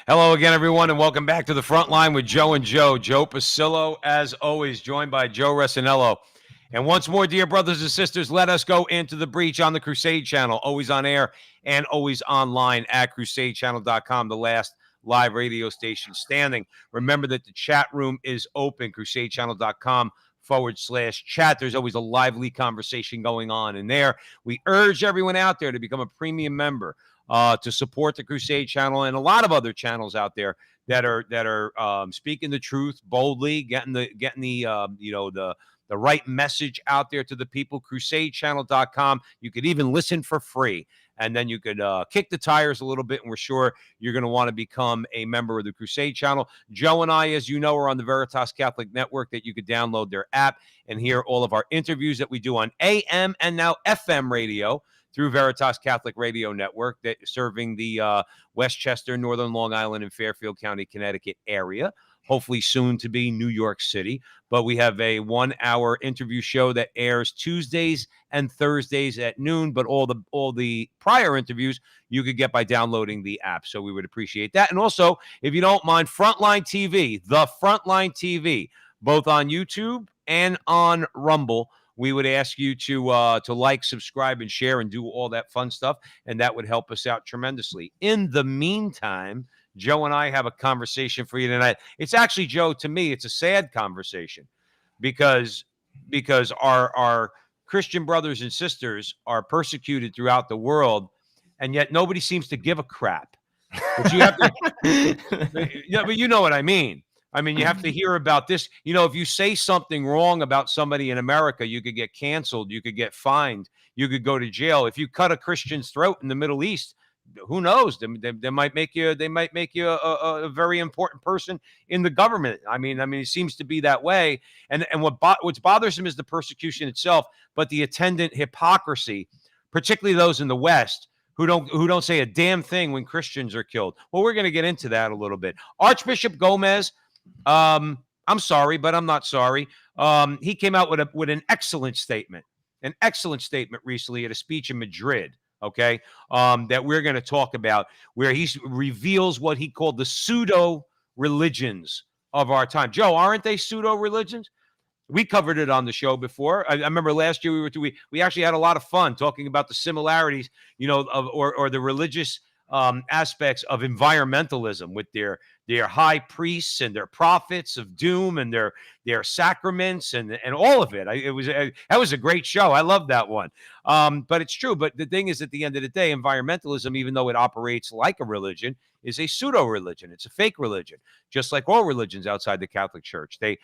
Hello again, everyone, and welcome back to the Frontline with Joe and Joe. Joe Pasillo, as always, joined by Joe Resinello. And once more, dear brothers and sisters, let us go into the breach on the Crusade channel, always on air and always online at crusadechannel.com, the last live radio station standing. Remember that the chat room is open, crusadechannel.com/chat. There's always a lively conversation going on in there. We urge everyone out there to become a premium member. To support the Crusade channel and a lot of other channels out there that are speaking the truth boldly, getting the the right message out there to the people. Crusadechannel.com. You could even listen for free, and then you could kick the tires a little bit. And we're sure you're going to want to become a member of the Crusade channel. Joe and I, as you know, are on the Veritas Catholic Network. That you could download their app and hear all of our interviews that we do on AM and now FM radio through Veritas Catholic Radio Network, that serving the Westchester, Northern Long Island, and Fairfield County, Connecticut area. Hopefully soon to be New York City. But we have a 1-hour interview show that airs Tuesdays and Thursdays at noon. But all the prior interviews you could get by downloading the app. So we would appreciate that. And also, if you don't mind, Frontline TV, the Frontline TV, both on YouTube and on Rumble. We would ask you to like, subscribe, and share, and do all that fun stuff, and that would help us out tremendously. In the meantime, Joe and I have a conversation for you tonight. It's actually, Joe, to me, it's a sad conversation because our Christian brothers and sisters are persecuted throughout the world, and yet nobody seems to give a crap. But you have to, yeah, but you know what I mean. I mean, you have to hear about this. You know, if you say something wrong about somebody in America, you could get canceled. You could get fined. You could go to jail. If you cut a Christian's throat in the Middle East, who knows? They might make you. They might make you a very important person in the government. I mean, it seems to be that way. And what's bothersome is the persecution itself, but the attendant hypocrisy, particularly those in the West who don't say a damn thing when Christians are killed. Well, we're going to get into that a little bit. Archbishop Gomez. I'm sorry, but I'm not sorry. He came out with an excellent statement recently at a speech in Madrid. Okay, that we're going to talk about, where he reveals what he called the pseudo religions of our time. Joe, aren't they pseudo religions? We covered it on the show before. I remember last year we actually had a lot of fun talking about the similarities, or the religious aspects of environmentalism with their high priests and their prophets of doom and their sacraments and all of it. That was a great show. I love that one. But it's true. But the thing is, at the end of the day, environmentalism, even though it operates like a religion, is a pseudo religion. It's a fake religion, just like all religions outside the Catholic Church. They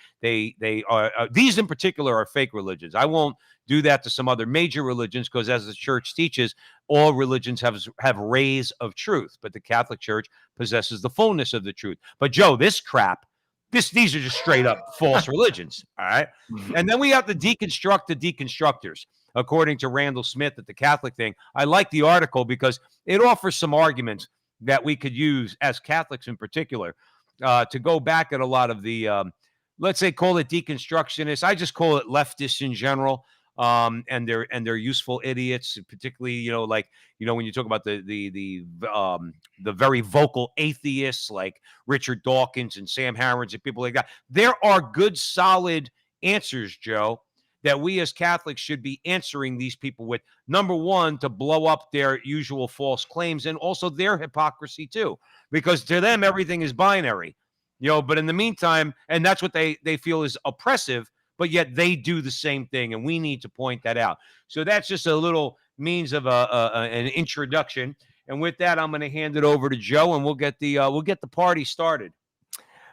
are these in particular are fake religions. I won't do that to some other major religions, because as the church teaches, all religions have rays of truth, but the Catholic Church possesses the fullness of the truth. But Joe, this crap, these are just straight up false religions. All right. And then we have to deconstruct the deconstructors, according to Randall Smith at the Catholic thing. I like the article because it offers some arguments that we could use as Catholics in particular, to go back at a lot of the, let's say, call it deconstructionists. I just call it leftists in general. And they're useful idiots, particularly, when you talk about the very vocal atheists like Richard Dawkins and Sam Harrods and people like that. There are good, solid answers, Joe, that we as Catholics should be answering these people with. Number one, to blow up their usual false claims, and also their hypocrisy too, because to them everything is binary, but in the meantime, and that's what they feel is oppressive, but yet they do the same thing, and we need to point that out. So that's just a little means of an introduction. And with that, I'm going to hand it over to Joe, and we'll get the party started.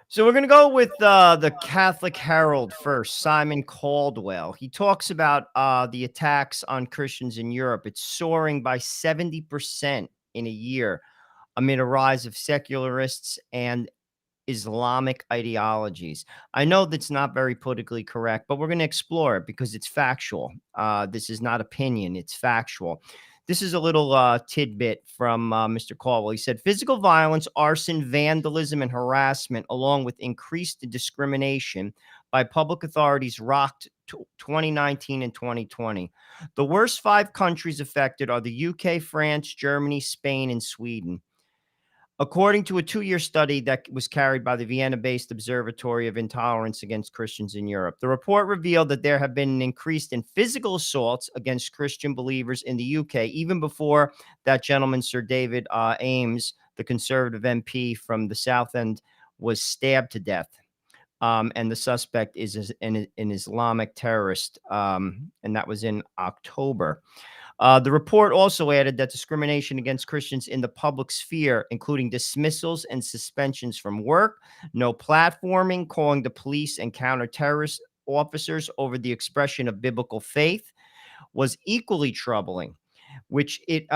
So we're going to go with the Catholic Herald first, Simon Caldwell. He talks about the attacks on Christians in Europe. It's soaring by 70% in a year amid a rise of secularists and Islamic ideologies. I know that's not very politically correct, but we're going to explore it because it's factual. This is not opinion. It's factual. This is a little tidbit from Mr. Caldwell. He said, physical violence, arson, vandalism, and harassment, along with increased discrimination by public authorities, rocked 2019 and 2020. The worst 5 countries affected are the UK, France, Germany, Spain, and Sweden. According to a 2-year study that was carried by the Vienna-based Observatory of Intolerance Against Christians in Europe, the report revealed that there have been an increase in physical assaults against Christian believers in the UK, even before that gentleman, Sir David Ames, the Conservative MP from the South End, was stabbed to death. And the suspect is an Islamic terrorist, and that was in October. The report also added that discrimination against Christians in the public sphere, including dismissals and suspensions from work, no platforming, calling the police and counter-terrorist officers over the expression of biblical faith, was equally troubling. What's it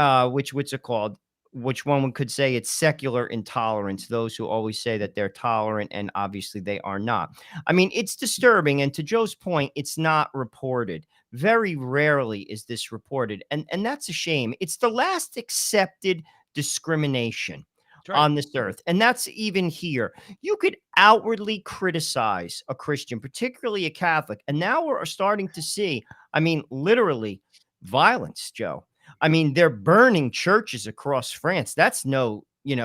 called? Which one could say it's secular intolerance, those who always say that they're tolerant, and obviously they are not. I mean, it's disturbing. And to Joe's point, it's not reported. Very rarely is this reported. And that's a shame. It's the last accepted discrimination That's right. on this earth. And that's even here. You could outwardly criticize a Christian, particularly a Catholic. And now we're starting to see, I mean, literally violence, Joe. I mean, they're burning churches across France. That's no,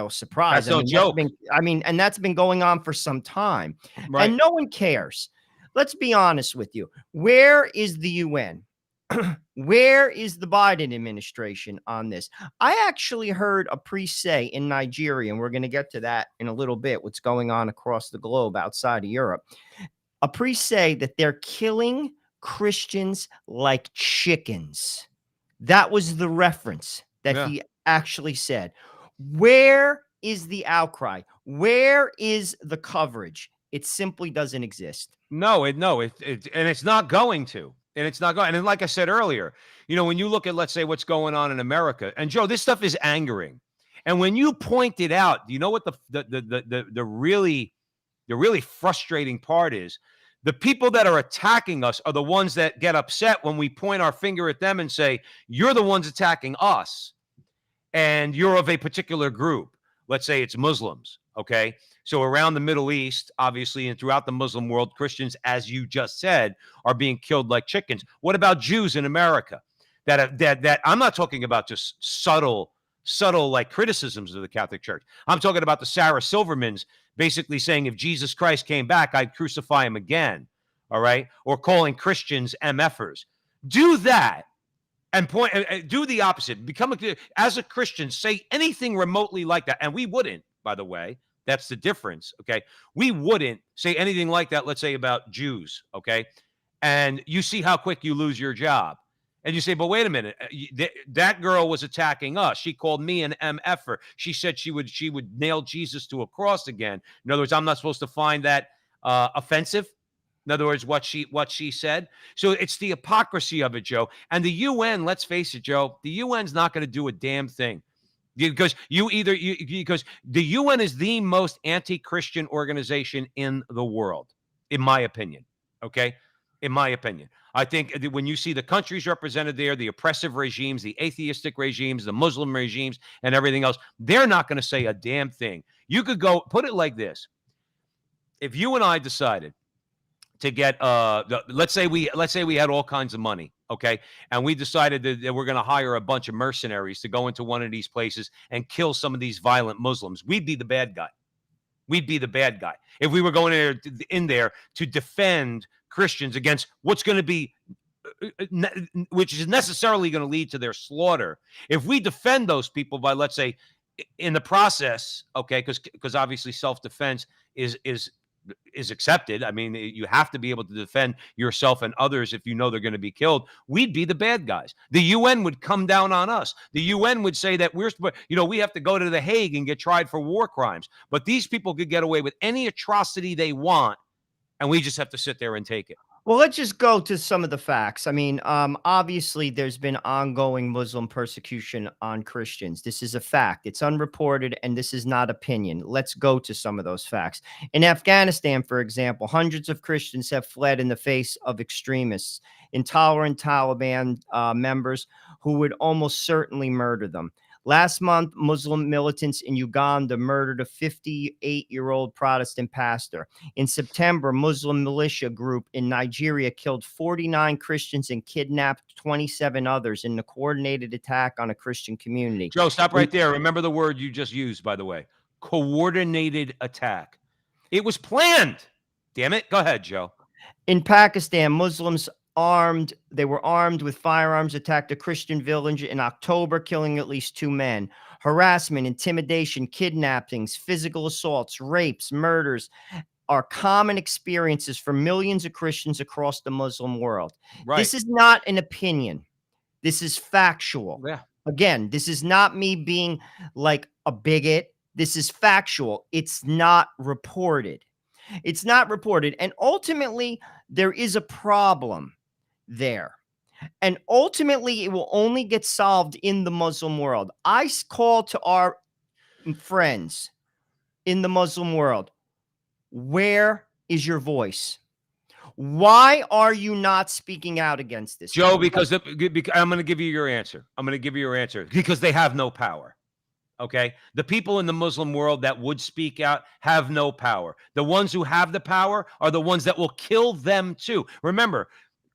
surprise. That's no joke. And that's been going on for some time. Right. And no one cares. Let's be honest with you. Where is the UN? Where is the Biden administration on this? I actually heard a priest say in Nigeria, and we're going to get to that in a little bit, what's going on across the globe outside of Europe. A priest say that they're killing Christians like chickens. That was the reference that he actually said. Where is the outcry? Where is the coverage? It simply doesn't exist. No, and it's not going to. And it's not going. And like I said earlier, when you look at, let's say, what's going on in America, and Joe, this stuff is angering. And when you point it out, you know what the really frustrating part is? The people that are attacking us are the ones that get upset when we point our finger at them and say, you're the ones attacking us, and you're of a particular group. Let's say it's Muslims, okay? So around the Middle East, obviously, and throughout the Muslim world, Christians, as you just said, are being killed like chickens. What about Jews in America? That I'm not talking about just subtle like criticisms of the Catholic Church. I'm talking about the Sarah Silvermans basically saying, if Jesus Christ came back, I'd crucify him again. All right. Or calling Christians MFers. Do that and do the opposite. As a Christian, say anything remotely like that. And we wouldn't, by the way. That's the difference. Okay. We wouldn't say anything like that, let's say, about Jews. Okay. And you see how quick you lose your job. And you say, but wait a minute, that girl was attacking us. She called me an MFer. She said she would nail Jesus to a cross again. In other words, I'm not supposed to find that offensive. In other words, what she said. So it's the hypocrisy of it, Joe. And the UN, let's face it, Joe, the UN's not going to do a damn thing. Because because the UN is the most anti-Christian organization in the world, in my opinion. Okay. In my opinion, I think when you see the countries represented there, the oppressive regimes, the atheistic regimes, the Muslim regimes, and everything else, they're not going to say a damn thing. You could go put it like this. If you and I decided to get let's say we had all kinds of money, okay, and we decided that we're going to hire a bunch of mercenaries to go into one of these places and kill some of these violent Muslims, we'd be the bad guy. We'd be the bad guy if we were going in there to defend Christians against what's going to be, which is necessarily going to lead to their slaughter. If we defend those people by, let's say, in the process, okay, because obviously self-defense is accepted. I mean, you have to be able to defend yourself and others if you know they're going to be killed. We'd be the bad guys. The UN would come down on us. The UN would say that we have to go to The Hague and get tried for war crimes. But these people could get away with any atrocity they want, and we just have to sit there and take it. Well, let's just go to some of the facts. I mean, obviously, there's been ongoing Muslim persecution on Christians. This is a fact. It's unreported, and this is not opinion. Let's go to some of those facts. In Afghanistan, for example, hundreds of Christians have fled in the face of extremists, intolerant Taliban members who would almost certainly murder them. Last month, Muslim militants in Uganda murdered a 58-year-old Protestant pastor. In September, Muslim militia group in Nigeria killed 49 Christians and kidnapped 27 others in a coordinated attack on a Christian community. Joe, stop right there. Remember the word you just used, by the way. coordinated attack. It was planned. Damn it. Go ahead, Joe. In Pakistan, Muslims they were armed with firearms, attacked a Christian village in October, killing at least 2 men. Harassment, intimidation, kidnappings, physical assaults, rapes, murders are common experiences for millions of Christians across the Muslim world. Right. This is not an opinion. This is factual. Yeah. Again, this is not me being like a bigot. This is factual. It's not reported. It's not reported. And ultimately, there is a problem there. And ultimately, it will only get solved in the Muslim world. I call to our friends in the Muslim world, where is your voice? Why are you not speaking out against this? Joe, because I'm going to give you your answer. I'm going to give you your answer because they have no power. Okay. The people in the Muslim world that would speak out have no power. The ones who have the power are the ones that will kill them too. Remember,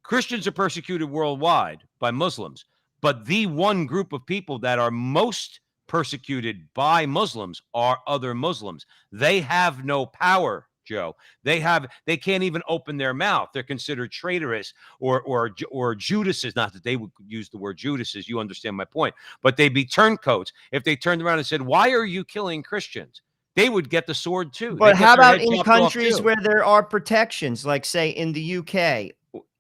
Christians are persecuted worldwide by Muslims, but the one group of people that are most persecuted by Muslims are other Muslims. They have no power, Joe. They can't even open their mouth. They're considered traitorous or Judases. Not that they would use the word Judases. You understand my point. But they'd be turncoats. If they turned around and said, "Why are you killing Christians?" They would get the sword too. But how about in countries where there are protections, like say in the UK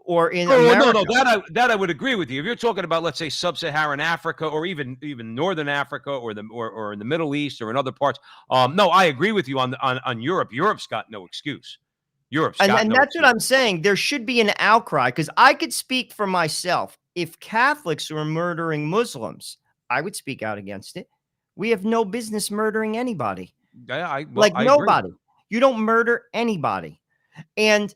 or in America? No, that I would agree with you. If you're talking about, let's say, sub-Saharan Africa or even northern Africa or in the Middle East or in other parts, no, I agree with you on Europe. Europe's got no excuse. And that's what I'm saying. There should be an outcry, because I could speak for myself. If Catholics were murdering Muslims, I would speak out against it. We have no business murdering anybody. I nobody. Agree. You don't murder anybody. And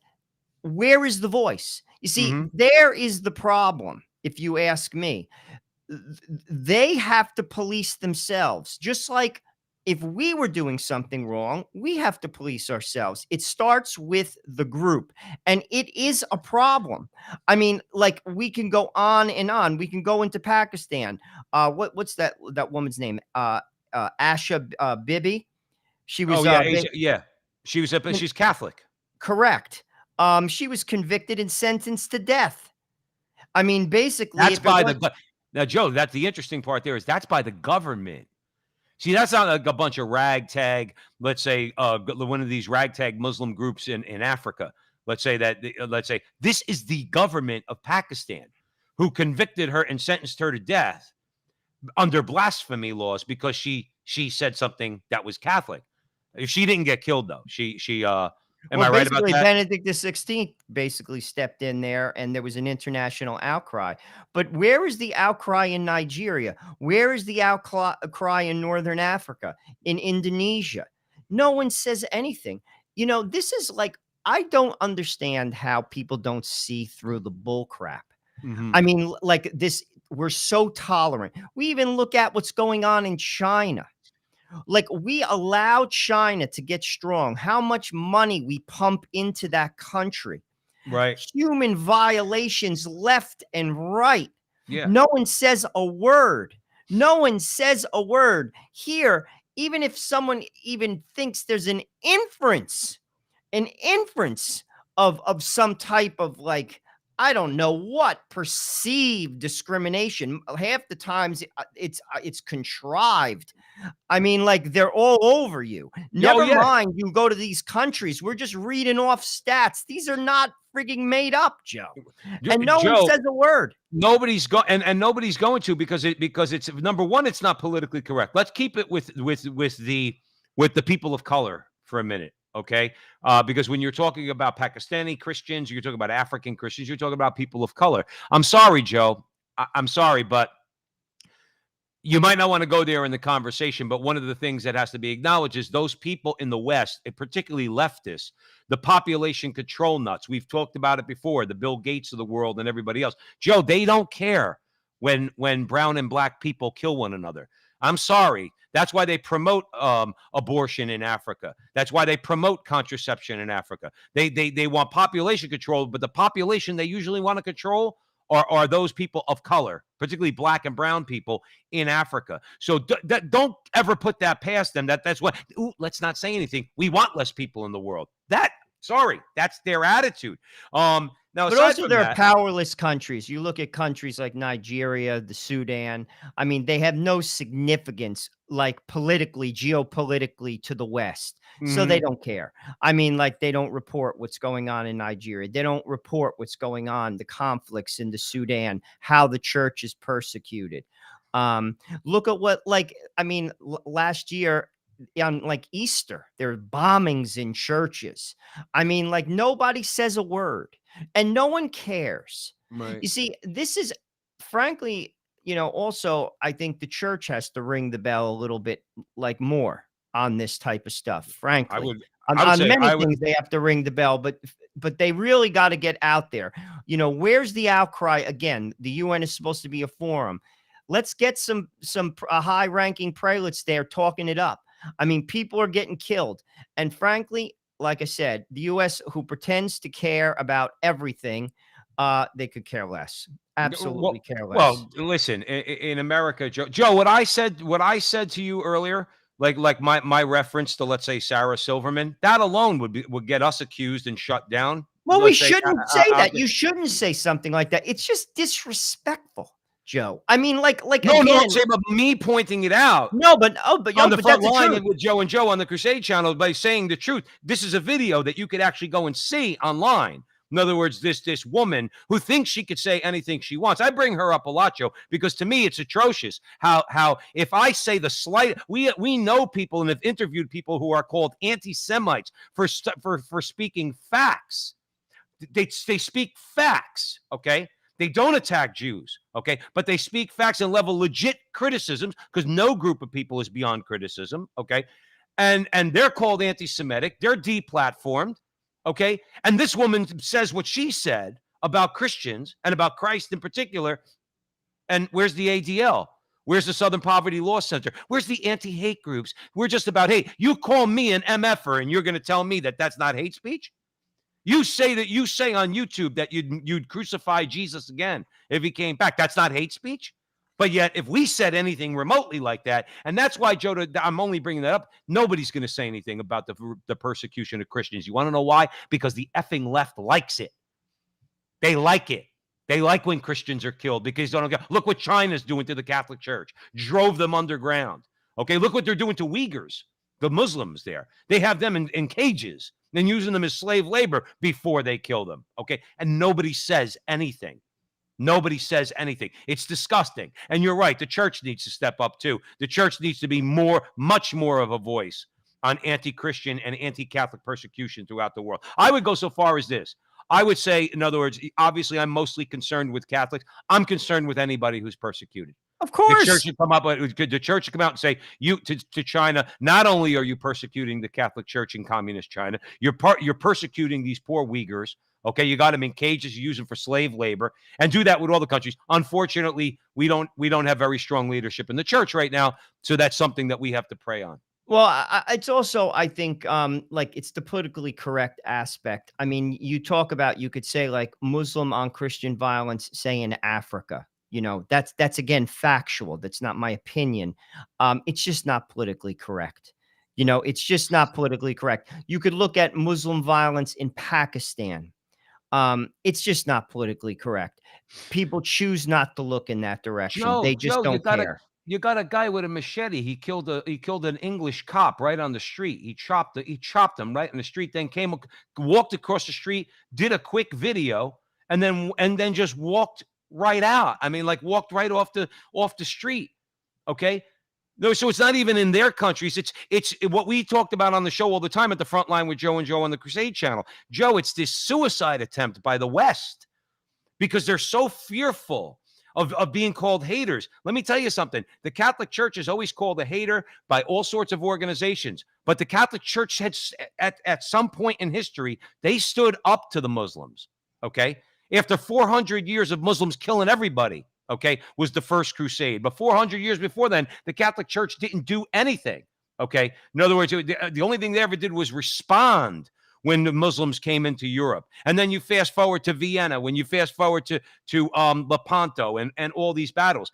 where is the voice? You see, there is the problem, if you ask me. They have to police themselves. Just like if we were doing something wrong, we have to police ourselves. It starts with the group, and it is a problem. I mean, like, we can go on and on. We can go into Pakistan. What's that woman's name? Asha Bibi. She was she's Catholic. Correct. She was convicted and sentenced to death. I mean, basically, that's now, Joe. That's the interesting part. There is that's by the government. See, that's not like a bunch of ragtag. Let's say one of these ragtag Muslim groups in Africa. Let's say this is the government of Pakistan who convicted her and sentenced her to death under blasphemy laws because she said something that was Catholic. She didn't get killed though. Am I right about that? Benedict XVI basically stepped in there, and there was an international outcry. But where is the outcry in Nigeria? Where is the outcry in Northern Africa, in Indonesia? No one says anything. You know, this is like, I don't understand how people don't see through the bull crap. I mean, like this, we're so tolerant. We even look at what's going on in China. Like, we allow China to get strong, how much money we pump into that country. Right. Human violations left and right. Yeah. No one says a word. No one says a word. Here, even if someone even thinks there's an inference of some type of, like, I don't know what, perceived discrimination. Half the times it's contrived. I mean, like, they're all over you. Never mind, you go to these countries. We're just reading off stats. These are not frigging made up, Joe. And no one says a word. Nobody's going, and nobody's going to, because it's, number one, it's not politically correct. Let's keep it with the people of color for a minute. Okay. Because when you're talking about Pakistani Christians, you're talking about African Christians, you're talking about people of color. I'm sorry, Joe. I'm sorry, but you might not want to go there in the conversation. But one of the things that has to be acknowledged is those people in the West, particularly leftists, the population control nuts. We've talked about it before, the Bill Gates of the world and everybody else. Joe, they don't care when brown and black people kill one another. I'm sorry. That's why they promote abortion in Africa. That's why they promote contraception in Africa. They want population control, but the population they usually want to control are those people of color, particularly black and brown people in Africa. So don't ever put that past them. That's what. Ooh, let's not say anything. We want less people in the world. Sorry, that's their attitude. Now, But aside also, from there are that, powerless countries. You look at countries like Nigeria, the Sudan. I mean, they have no significance, like politically, geopolitically, to the West. So they mhm, don't care. I mean, like, they don't report what's going on in Nigeria. They don't report what's going on, the conflicts in the Sudan, how the church is persecuted. Look at what, like, I mean, last year on like Easter, there are bombings in churches. I mean, like, nobody says a word and no one cares. right. You see, this is frankly, also, I think the church has to ring the bell a little bit like more on this type of stuff, I frankly. would On, I would on say many I would. things, they have to ring the bell, but they really got to get out there. Where's the outcry? Again, the UN is supposed to be a forum. Let's get some high ranking prelates there talking it up. I mean, people are getting killed. And frankly, like I said, the US, who pretends to care about everything, they could care less. Absolutely Well, care less. well, listen, in America, Joe, what I said to you earlier, like my reference to, let's say, Sarah Silverman, that alone would get us accused and shut down. Well, we Let's say shouldn't say out that. there. You shouldn't say something like that. It's just disrespectful, Joe. I mean, like No, I'm again, saying about me pointing it out no, but on the but front that's the line truth. and with Joe and Joe on the Crusade channel by saying the truth. This is a video that you could actually go and see online. In other words, this woman who thinks she could say anything she wants. I bring her up a lot, Joe, because to me it's atrocious how if I say the slight, we know people and have interviewed people who are called anti-Semites for speaking facts. They speak facts, okay? They don't attack Jews, okay? But they speak facts and level legit criticisms because no group of people is beyond criticism, okay? And they're called anti-Semitic. They're deplatformed, okay? And this woman says what she said about Christians and about Christ in particular. And where's the ADL? Where's the Southern Poverty Law Center? Where's the anti-hate groups? We're just about, hey, you call me an MFer and you're going to tell me that that's not hate speech? You say on YouTube that you'd crucify Jesus again if he came back. That's not hate speech. But yet, if we said anything remotely like that, and that's why, Joe, I'm only bringing that up, nobody's going to say anything about the persecution of Christians. You want to know why? Because the effing left likes it. They like it. They like when Christians are killed because they don't get. Look what China's doing to the Catholic Church. Drove them underground. Okay, look what they're doing to Uyghurs, the Muslims there. They have them in cages and using them as slave labor before they kill them. Okay, and nobody says anything. Nobody says anything. It's disgusting. And you're right. The church needs to step up too. The church needs to be much more of a voice on anti-Christian and anti-Catholic persecution throughout the world. I would go so far as this. I would say, in other words, obviously, I'm mostly concerned with Catholics. I'm concerned with anybody who's persecuted. Of The church course. should come up. The church should come out and say, "You to China. Not only are you persecuting the Catholic Church in communist China, you're persecuting these poor Uyghurs. Okay, you got them in cages, you use them for slave labor, and do that with all the countries. Unfortunately, we don't have very strong leadership in the church right now, so that's something that we have to pray on. Well, it's also, I think, like, it's the politically correct aspect. I mean, you could say, like, Muslim on Christian violence, say in Africa. That's again factual. That's not my opinion. It's just not politically correct. It's just not politically correct. You could look at Muslim violence in Pakistan. It's just not politically correct. People choose not to look in that direction. They just Joe, you don't got a care. you got a guy with a machete. He killed an English cop right on the street. He chopped him right on the street. Then walked across the street, did a quick video, and then just walked right out. I mean, like walked right off the street. Okay. No, so it's not even in their countries. It's what we talked about on the show all the time at the Frontline with Joe and Joe on the Crusade channel. Joe, it's this suicide attempt by the West because they're so fearful of being called haters. Let me tell you something. The Catholic Church is always called a hater by all sorts of organizations. But the Catholic Church had, at some point in history, they stood up to the Muslims, okay? After 400 years of Muslims killing everybody, okay, was the first crusade. But 400 years before then, the Catholic Church didn't do anything, okay? In other words, the only thing they ever did was respond when the Muslims came into Europe. And then you fast forward to Vienna, when you fast forward to Lepanto and all these battles.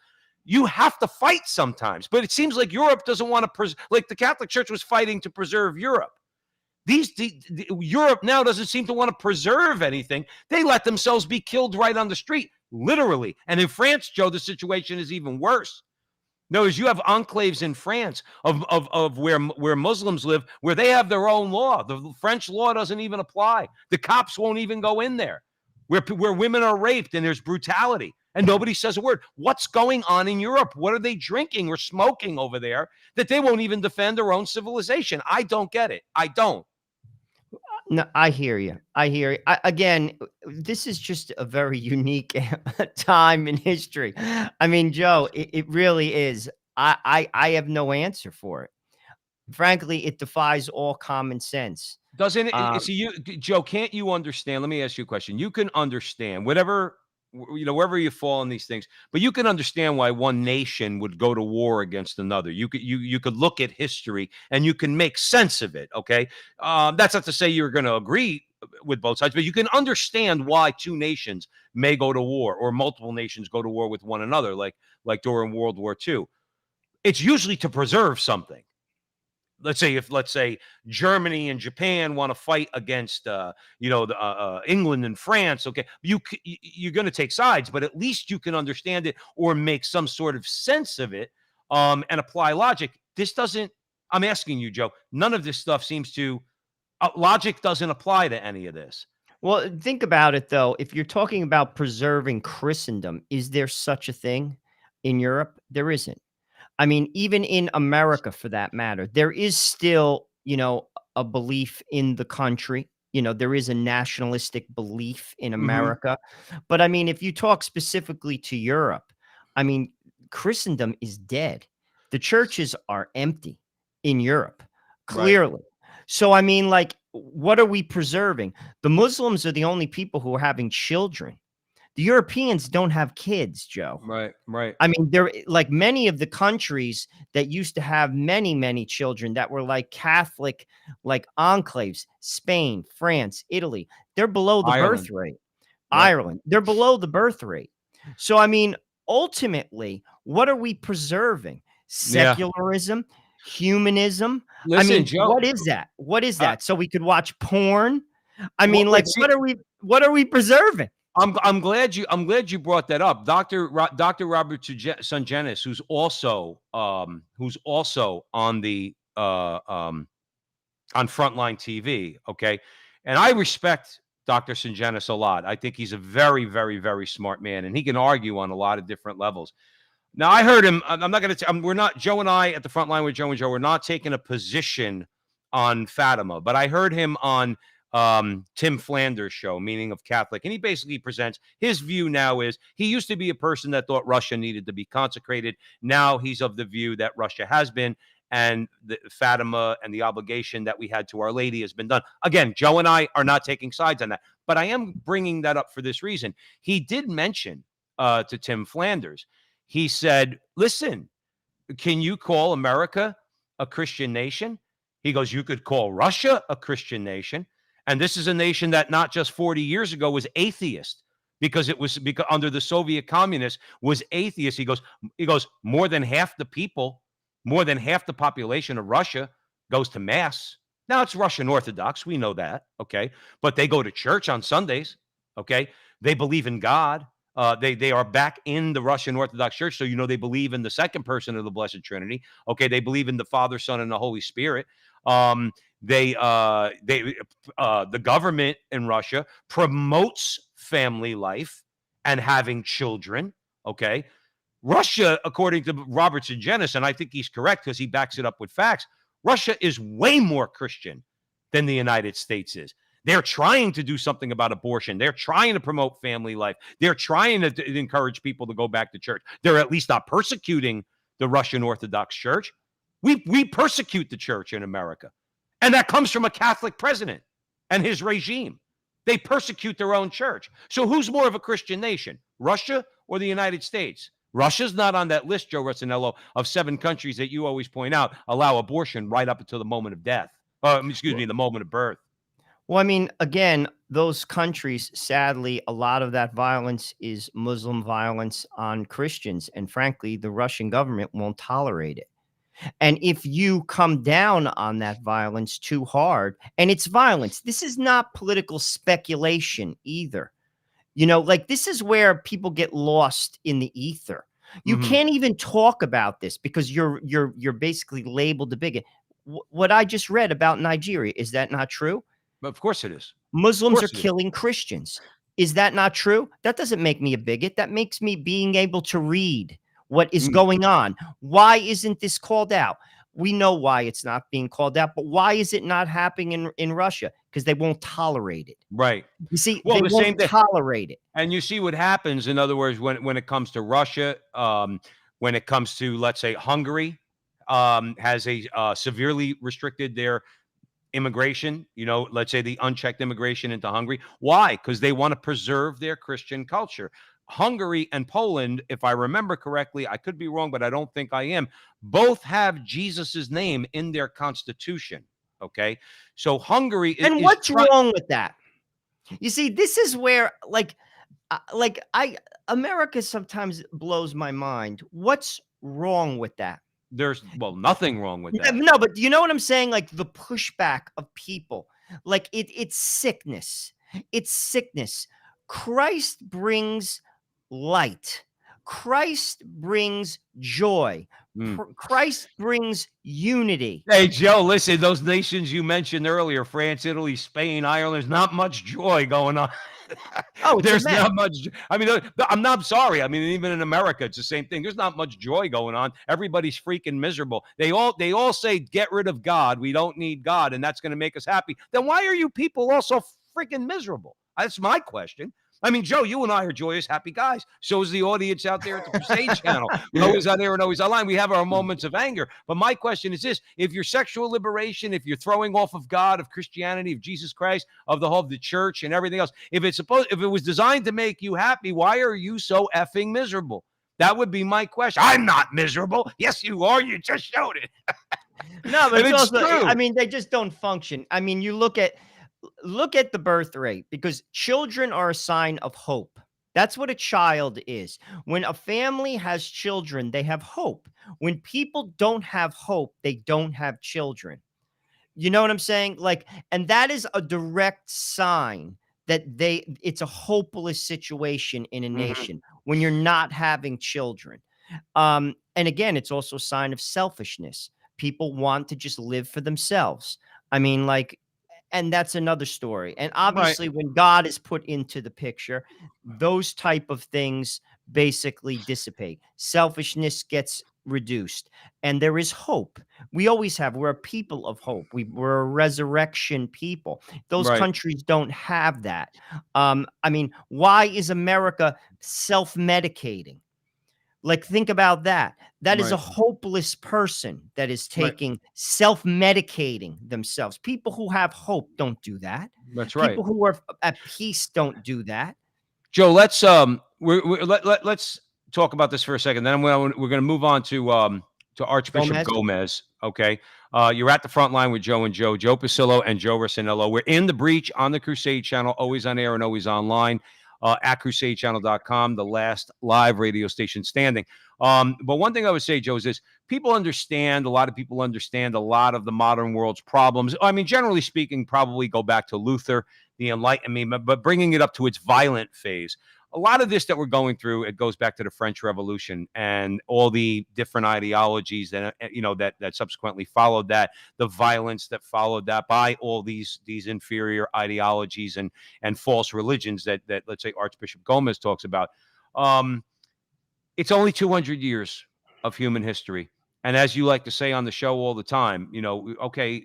You have to fight sometimes, but it seems like Europe doesn't want to, like the Catholic Church was fighting to preserve Europe. Europe now doesn't seem to want to preserve anything. They let themselves be killed right on the street, literally. And in France, Joe, the situation is even worse. Notice you have enclaves in France of where Muslims live, where they have their own law. The French law doesn't even apply. The cops won't even go in there. Where women are raped and there's brutality and nobody says a word. What's going on in Europe? What are they drinking or smoking over there that they won't even defend their own civilization? I don't get it. I don't. No, I hear you. I hear you. Again, this is just a very unique time in history. I mean, Joe, it really is. I have no answer for it. Frankly, it defies all common sense. Doesn't it? Um, See, Joe, can't you understand? Let me ask you a question. You can understand whatever, wherever you fall in these things, but you can understand why one nation would go to war against another. You could look at history and you can make sense of it. Okay, that's not to say you're going to agree with both sides, but you can understand why two nations may go to war or multiple nations go to war with one another, like during World War II. It's usually to preserve something. Let's say Germany and Japan want to fight against England and France. Okay, you're going to take sides, but at least you can understand it or make some sort of sense of it, and apply logic. This doesn't. I'm asking you, Joe. None of this stuff seems to. Logic doesn't apply to any of this. well, think about it though. If you're talking about preserving Christendom, is there such a thing in Europe? There isn't. I mean, even in America, for that matter, there is still, a belief in the country. There is a nationalistic belief in Mm-hmm. America. But I mean, if you talk specifically to Europe, I mean, Christendom is dead. The churches are empty in Europe, Right. clearly. So, I mean, like, what are we preserving? The Muslims are the only people who are having children. The Europeans don't have kids, Joe. Right. Right. I mean, they're like many of the countries that used to have many, many children that were like Catholic, like enclaves, Spain, France, Italy, they're below the birth Ireland. rate. Yep. Ireland, they're below the birth rate. So, I mean, ultimately, what are we preserving? Yeah. Secularism, humanism. I Listen, mean, Joe. what is that? What is Uh, that? So we could watch porn? I well, mean, like, let's see. what are we preserving? I'm glad you brought that up, Dr. Robert Sungenis, who's also on the on Frontline TV. Okay, and I respect Dr. Sungenis a lot. I think he's a very, very, very smart man, and he can argue on a lot of different levels. Now, I heard him. I'm not going to. We're not Joe and I at the front line with Joe and Joe. We're not taking a position on Fatima, but I heard him on Tim Flanders' show, Meaning of Catholic, and he basically presents his view. Now is he used to be a person that thought Russia needed to be consecrated. Now he's of the view that Russia has been, and the Fatima and the obligation that we had to Our Lady has been done. Again, Joe and I are not taking sides on that, but I am bringing that up for this reason. He did mention to Tim Flanders. He said, listen, can you call America a Christian nation? He goes, you could call Russia a Christian nation. And this is a nation that not just 40 years ago was atheist because under the Soviet communists was atheist. He goes, more than half the people, more than half the population of Russia goes to mass. Now it's Russian Orthodox. We know that. Okay. But they go to church on Sundays. Okay. They believe in God. They are back in the Russian Orthodox Church, so they believe in the second person of the Blessed Trinity. Okay, they believe in the Father, Son, and the Holy Spirit. The government in Russia promotes family life and having children. Okay, Russia, according to Robert Sungenis, and I think he's correct because he backs it up with facts. Russia is way more Christian than the United States is. They're trying to do something about abortion. They're trying to promote family life. They're trying to encourage people to go back to church. They're at least not persecuting the Russian Orthodox Church. We persecute the church in America. And that comes from a Catholic president and his regime. They persecute their own church. So who's more of a Christian nation, Russia or the United States? Russia's not on that list, Joe Rossinello, of 7 countries that you always point out allow abortion right up until the moment of death. The moment of birth. Well, I mean, again, those countries, sadly, a lot of that violence is Muslim violence on Christians. And frankly, the Russian government won't tolerate it. And if you come down on that violence too hard, and it's violence, this is not political speculation either. Like this is where people get lost in the ether. You Hmm. can't even talk about this because you're basically labeled a bigot. What I just read about Nigeria, is that not true? But of course it is. Of Muslims are course it is. killing Christians. Is that not true? That doesn't make me a bigot. That makes me being able to read what is Mm, going on. Why isn't this called out? We know why it's not being called out, but why is it not happening in Russia? Because they won't tolerate it. right. You see, Well, they the won't same thing. tolerate it. And you see what happens, in other words, when it comes to Russia, when it comes to, let's say, Hungary, has a severely restricted their immigration, let's say the unchecked immigration into Hungary. Why? Because they want to preserve their Christian culture. Hungary and Poland, if I remember correctly, I could be wrong, but I don't think I am, both have Jesus's name in their constitution. Okay. So Hungary And is what's trying. wrong with that? You see, this is where I America sometimes blows my mind. What's wrong with that? There's, well, nothing wrong with Yeah, that. no, but you know what I'm saying? Like the pushback of people, like it's sickness. It's sickness. Christ brings light. Christ brings joy. Mm. Christ brings unity. Hey, Joe, listen, those nations you mentioned earlier, France, Italy, Spain, Ireland, there's not much joy going on. Oh, it's a There's mess. not much. I mean, I'm not sorry. I mean, even in America, it's the same thing. There's not much joy going on. Everybody's freaking miserable. They all say, get rid of God. We don't need God, and that's going to make us happy. Then why are you people all so freaking miserable? That's my question. I mean, Joe, you and I are joyous, happy guys. So is the audience out there at the Crusade channel. We're always on air and always online. We have our moments of anger. But my question is this: if your sexual liberation, if you're throwing off of God, of Christianity, of Jesus Christ, of the whole of the church and everything else, if it was designed to make you happy, why are you so effing miserable? That would be my question. I'm not miserable. Yes, you are. You just showed it. No, but And it's it's also, I true. mean, they just don't function. I mean, you look at the birth rate, because children are a sign of hope. That's what a child is. When a family has children, they have hope. When people don't have hope, they don't have children. You know what I'm saying? Like, and that is a direct sign that it's a hopeless situation in a Mhm. nation when you're not having children. And again, it's also a sign of selfishness. People want to just live for themselves. I mean, like, and that's another story. And Right. obviously, when God is put into the picture, those type of things basically dissipate. Selfishness gets reduced, and there is hope. We always have. We're a people of hope. We're a resurrection people. Those Right. countries don't have that. I mean, why is America self-medicating? Like, think about that. That is a Right. hopeless person that is Right. taking self-medicating themselves. People who have hope don't do that. That's right. People who are at peace don't do that. Joe, let's talk about this for a second. Then we're going to move on to Archbishop Gomez? Gomez. Okay, you're at the front line with Joe and Joe Pasillo and Joe Rossinello. We're in the breach on the Crusade Channel, always on air and always online, at CrusadeChannel.com, the last live radio station standing. But one thing I would say, Joe, is this: people understand. A lot of people understand a lot of the modern world's problems. I mean, generally speaking, probably go back to Luther, the Enlightenment, but bringing it up to its violent phase. A lot of this that we're going through, it goes back to the French Revolution and all the different ideologies that that subsequently followed that, the violence that followed that by all these inferior ideologies and false religions that let's say Archbishop Gomez talks about. Um, it's only 200 years of human history, and as you like to say on the show all the time, okay,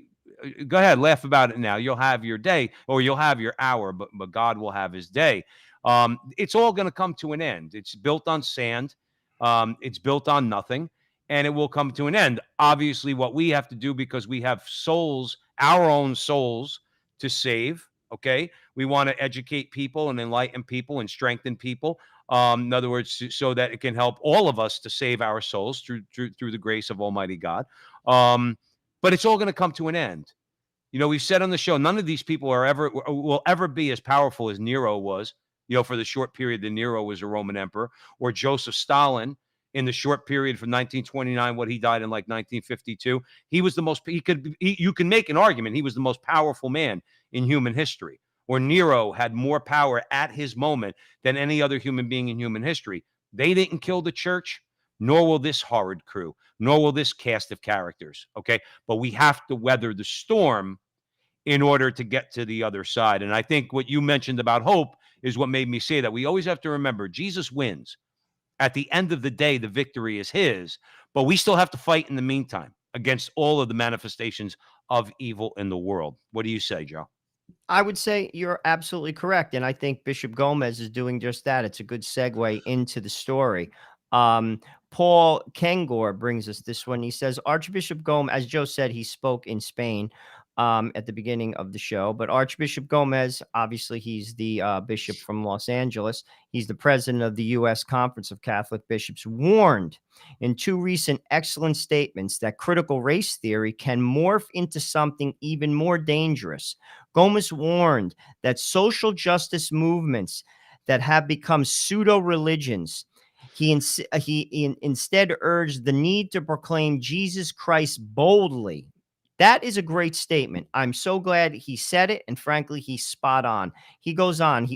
go ahead, laugh about it now. You'll have your day, or you'll have your hour, but God will have His day. It's all going to come to an end. It's built on sand. It's built on nothing, and it will come to an end. Obviously, what we have to do, because we have souls, our own souls, to save. Okay, we want to educate people and enlighten people and strengthen people. In other words, so that it can help all of us to save our souls through the grace of Almighty God. Um, but it's all going to come to an end. You know, we've said on the show, none of these people will ever be as powerful as Nero was, you know, for the short period that Nero was a Roman emperor, or Joseph Stalin in the short period from 1929, what he died in like 1952. He was the most, you can make an argument, he was the most powerful man in human history. Or Nero had more power at his moment than any other human being in human history. They didn't kill the church, nor will this horrid crew, nor will this cast of characters. Okay. But we have to weather the storm in order to get to the other side. And I think what you mentioned about hope is what made me say that. We always have to remember Jesus wins. At the end of the day, the victory is his, but we still have to fight in the meantime against all of the manifestations of evil in the world. What do you say, Joe? I would say you're absolutely correct. And I think Bishop Gomez is doing just that. It's a good segue into the story. Um, Paul Kengor brings us this one. He says, Archbishop Gomez, as Joe said, he spoke in Spain at the beginning of the show. But Archbishop Gomez, obviously, he's the bishop from Los Angeles. He's the president of the U.S. Conference of Catholic Bishops, warned in two recent excellent statements that critical race theory can morph into something even more dangerous. Gomez warned that social justice movements that have become pseudo-religions, he instead urged the need to proclaim Jesus Christ boldly. That is a great statement. I'm so glad he said it, and frankly, he's spot on. He goes on.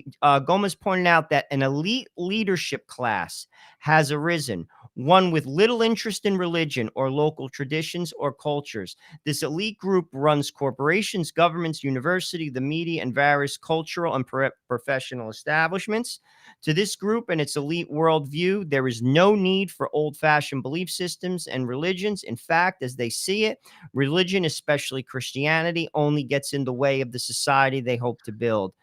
Gomez pointed out that an elite leadership class has arisen, one with little interest in religion or local traditions or cultures. This elite group runs corporations, governments, university, the media, and various cultural and professional establishments. To this group and its elite worldview, there is no need for old-fashioned belief systems and religions. In fact, as they see it, religion, especially Christianity, only gets in the way of the society they hope to build.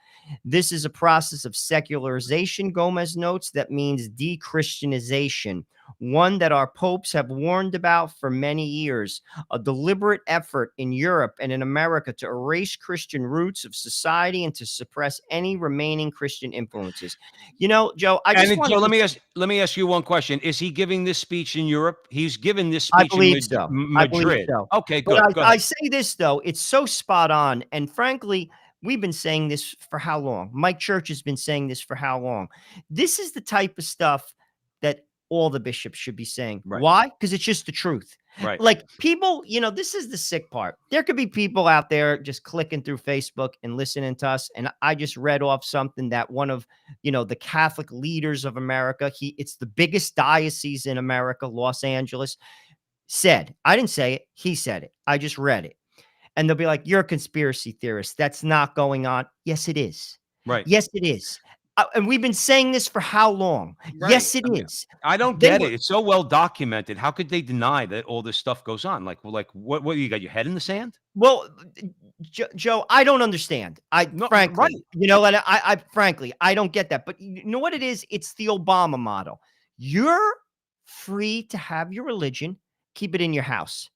This is a process of secularization, Gomez notes, that means de-Christianization, one that our popes have warned about for many years, a deliberate effort in Europe and in America to erase Christian roots of society and to suppress any remaining Christian influences. You know, Joe, I just want Joe, to... let me ask you one question. Is he giving this speech in Europe? He's given this I speech in believe so. I believe Madrid. so. Okay, But good. Go I ahead. say this, though, it's so spot on. And frankly, we've been saying this for how long? Mike Church has been saying this for how long? This is the type of stuff that all the bishops should be saying. Right. Why? Because it's just the truth. Right. Like people, you know, this is the sick part. There could be people out there just clicking through Facebook and listening to us. And I just read off something that one of, you know, the Catholic leaders of America, it's the biggest diocese in America, Los Angeles, said. I didn't say it. He said it. I just read it. And they'll be like, you're a conspiracy theorist. That's not going on. Yes, it is. Right. Yes, it is. And we've been saying this for how long? Right. Yes, it I mean, is. I don't They get were, it. It's so well documented. How could they deny that all this stuff goes on? Like what you got your head in the sand? well, Joe, I don't understand. No, Frankly, right. you know, and frankly, I don't get that. But you know what it is? It's the Obama model. You're free to have your religion. Keep it in your house.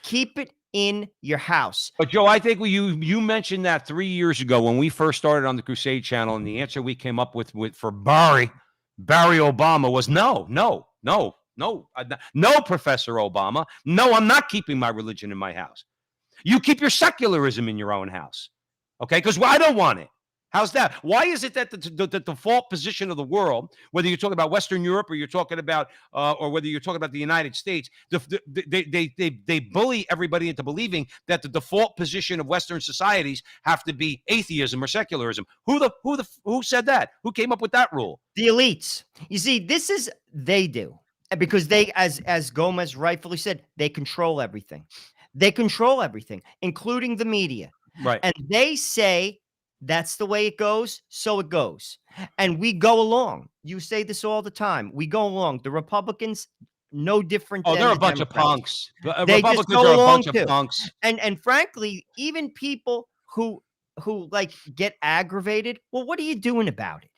Keep it in your house. But Joe, I think you mentioned that 3 years ago when we first started on the Crusade channel, and the answer we came up with for Barry Obama was no, Professor Obama. No, I'm not keeping my religion in my house. You keep your secularism in your own house, okay? Because I don't want it. How's that? Why is it that the default position of the world, whether you're talking about Western Europe or you're talking about, or whether you're talking about the United States, they bully everybody into believing that the default position of Western societies have to be atheism or secularism? Who said that? Who came up with that rule? The elites. You see, this is they do because they, as Gomez rightfully said, they control everything. They control everything, including the media. Right. And they say that's the way it goes, so it goes. And we go along. You say this all the time. We go along. The Republicans, no different Oh, than they're a the bunch of Democrats. punks. They just Republicans go are a along bunch too. of punks. And frankly, even people who like get aggravated, well, what are you doing about it?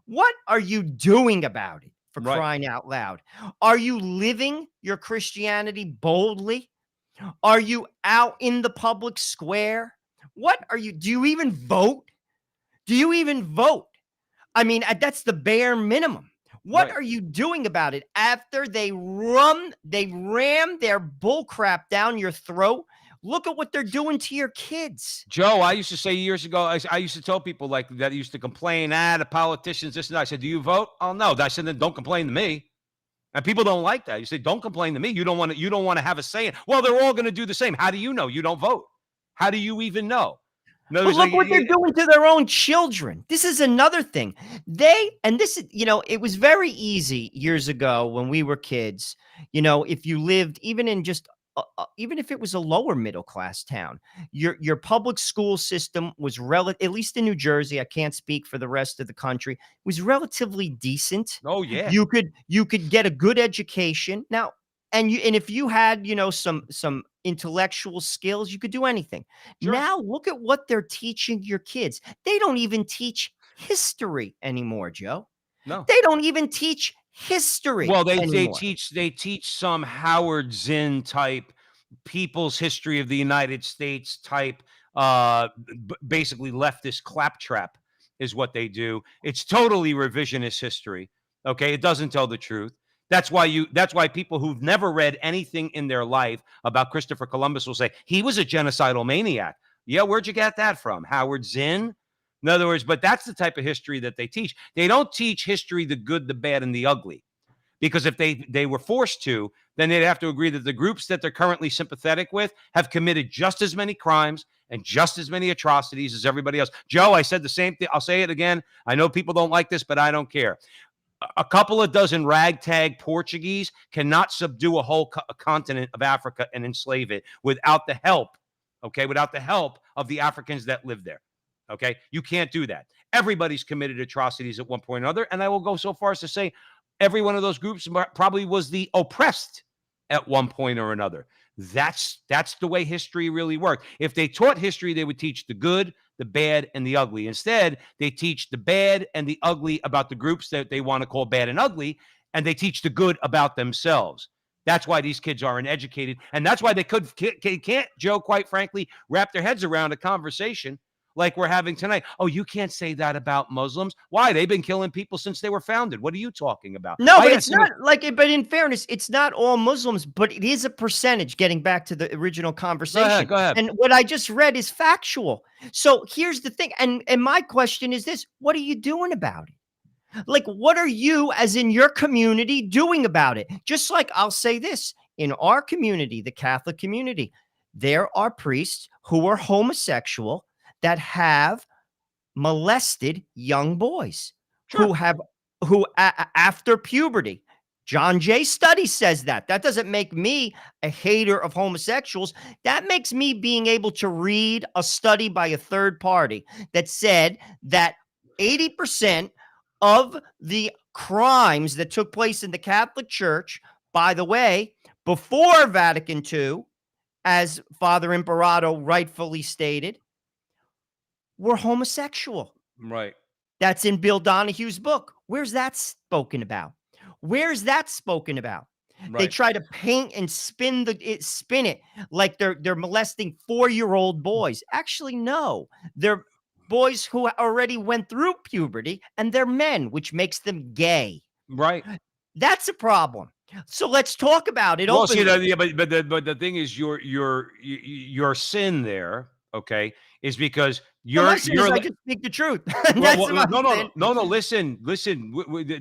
What are you doing about it, for Right. crying out loud? Are you living your Christianity boldly? Are you out in the public square? What are you? Do you even vote? Do you even vote? I mean, that's the bare minimum. What Right. are you doing about it after they ram their bullcrap down your throat Look at what they're doing to your kids. Joe, I used to say years ago, I used to tell people like that used to complain, the politicians, this and that. I said, do you vote? Oh, no. I said, then don't complain to me. And people don't like that. You say, don't complain to me. You don't want to have a say in. Well, they're all going to do the same. How do you know? You don't vote. How do you even know? But look what they're doing to their own children. This is another thing. It was very easy years ago when we were kids. If you lived even in just even if it was a lower middle class town, your public school system was at least in New Jersey. I can't speak for the rest of the country. Was relatively decent. Oh yeah, you could get a good education now, and if you had some intellectual skills, you could do anything. Sure. Now look at what they're teaching your kids. They don't even teach history anymore, Joe. No, they don't even teach history. Well, they anymore. teach some Howard Zinn type people's history of the United States type, basically leftist claptrap is what they do. It's totally revisionist history. Okay, it doesn't tell the truth. That's why people who've never read anything in their life about Christopher Columbus will say he was a genocidal maniac. Yeah, where'd you get that from? Howard Zinn? In other words, but that's the type of history that they teach. They don't teach history, the good, the bad, and the ugly. Because if they were forced to, then they'd have to agree that the groups that they're currently sympathetic with have committed just as many crimes and just as many atrocities as everybody else. Joe, I said the same thing. I'll say it again. I know people don't like this, but I don't care. A couple of dozen ragtag Portuguese cannot subdue a whole continent of Africa and enslave it without the help, without the help of the Africans that live there. Okay, you can't do that. Everybody's committed atrocities at one point or another, and I will go so far as to say every one of those groups probably was the oppressed at one point or another. That's the way history really worked. If they taught history, they would teach the good, the bad, and the ugly. Instead, they teach the bad and the ugly about the groups that they want to call bad and ugly, and they teach the good about themselves. That's why these kids are uneducated, and that's why they can't, Joe, quite frankly, wrap their heads around a conversation like we're having tonight. Oh, you can't say that about Muslims. Why? They've been killing people since they were founded. What are you talking about? No, but it's not like it. But in fairness, it's not all Muslims, but it is a percentage. Getting back to the original conversation. Go ahead. And what I just read is factual. So here's the thing. And my question is this: what are you doing about it? Like, what are you, as in your community, doing about it? Just like I'll say this: in our community, the Catholic community, there are priests who are homosexual that have molested young boys. Sure. who after puberty. John Jay study says that. That doesn't make me a hater of homosexuals. That makes me being able to read a study by a third party that said that 80% of the crimes that took place in the Catholic Church, by the way, before Vatican II, as Father Imperato rightfully stated, were homosexual. Right. That's in Bill Donahue's book. Where's that spoken about? Where's that spoken about? Right. They try to paint and spin it like they're molesting 4-year-old boys. Actually, no. They're boys who already went through puberty, and they're men, which makes them gay. Right. That's a problem. So let's talk about it. Well, see, but the thing is, your sin there, okay, is because I just speak the truth. No. Listen.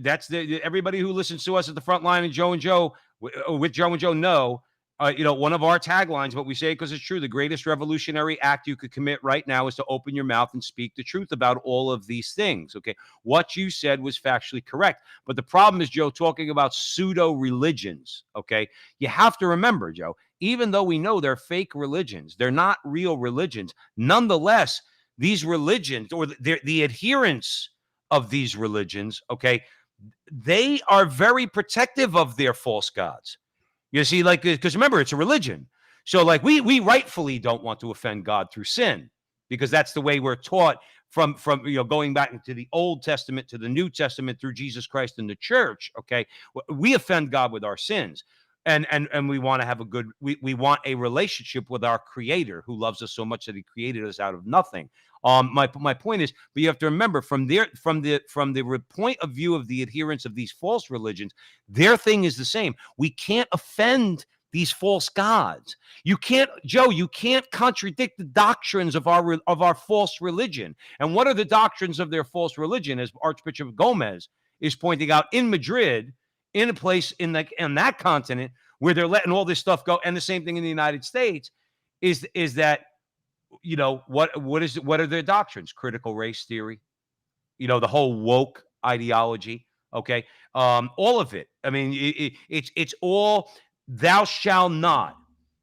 That's everybody who listens to us at the Frontline and Joe with Joe and Joe know. One of our taglines, but we say it because it's true. The greatest revolutionary act you could commit right now is to open your mouth and speak the truth about all of these things. Okay, what you said was factually correct, but the problem is, Joe, talking about pseudo religions. Okay, you have to remember, Joe, even though we know they're fake religions, they're not real religions. Nonetheless, these religions or the adherents of these religions, okay, they are very protective of their false gods. You see, like, because remember, it's a religion. So like we rightfully don't want to offend God through sin, because that's the way we're taught from going back into the Old Testament to the New Testament through Jesus Christ and the church. Okay, we offend God with our sins. And we want to have we want a relationship with our Creator, who loves us so much that He created us out of nothing. My point is, but you have to remember, from the point of view of the adherents of these false religions, their thing is the same. We can't offend these false gods. You can't, Joe, you can't contradict the doctrines of our false religion. And what are the doctrines of their false religion, as Archbishop Gomez is pointing out in Madrid, in a place in that continent where they're letting all this stuff go, and the same thing in the United States, is that, what are their doctrines? Critical race theory, the whole woke ideology. Okay. All of it. I mean, it's all thou shalt not.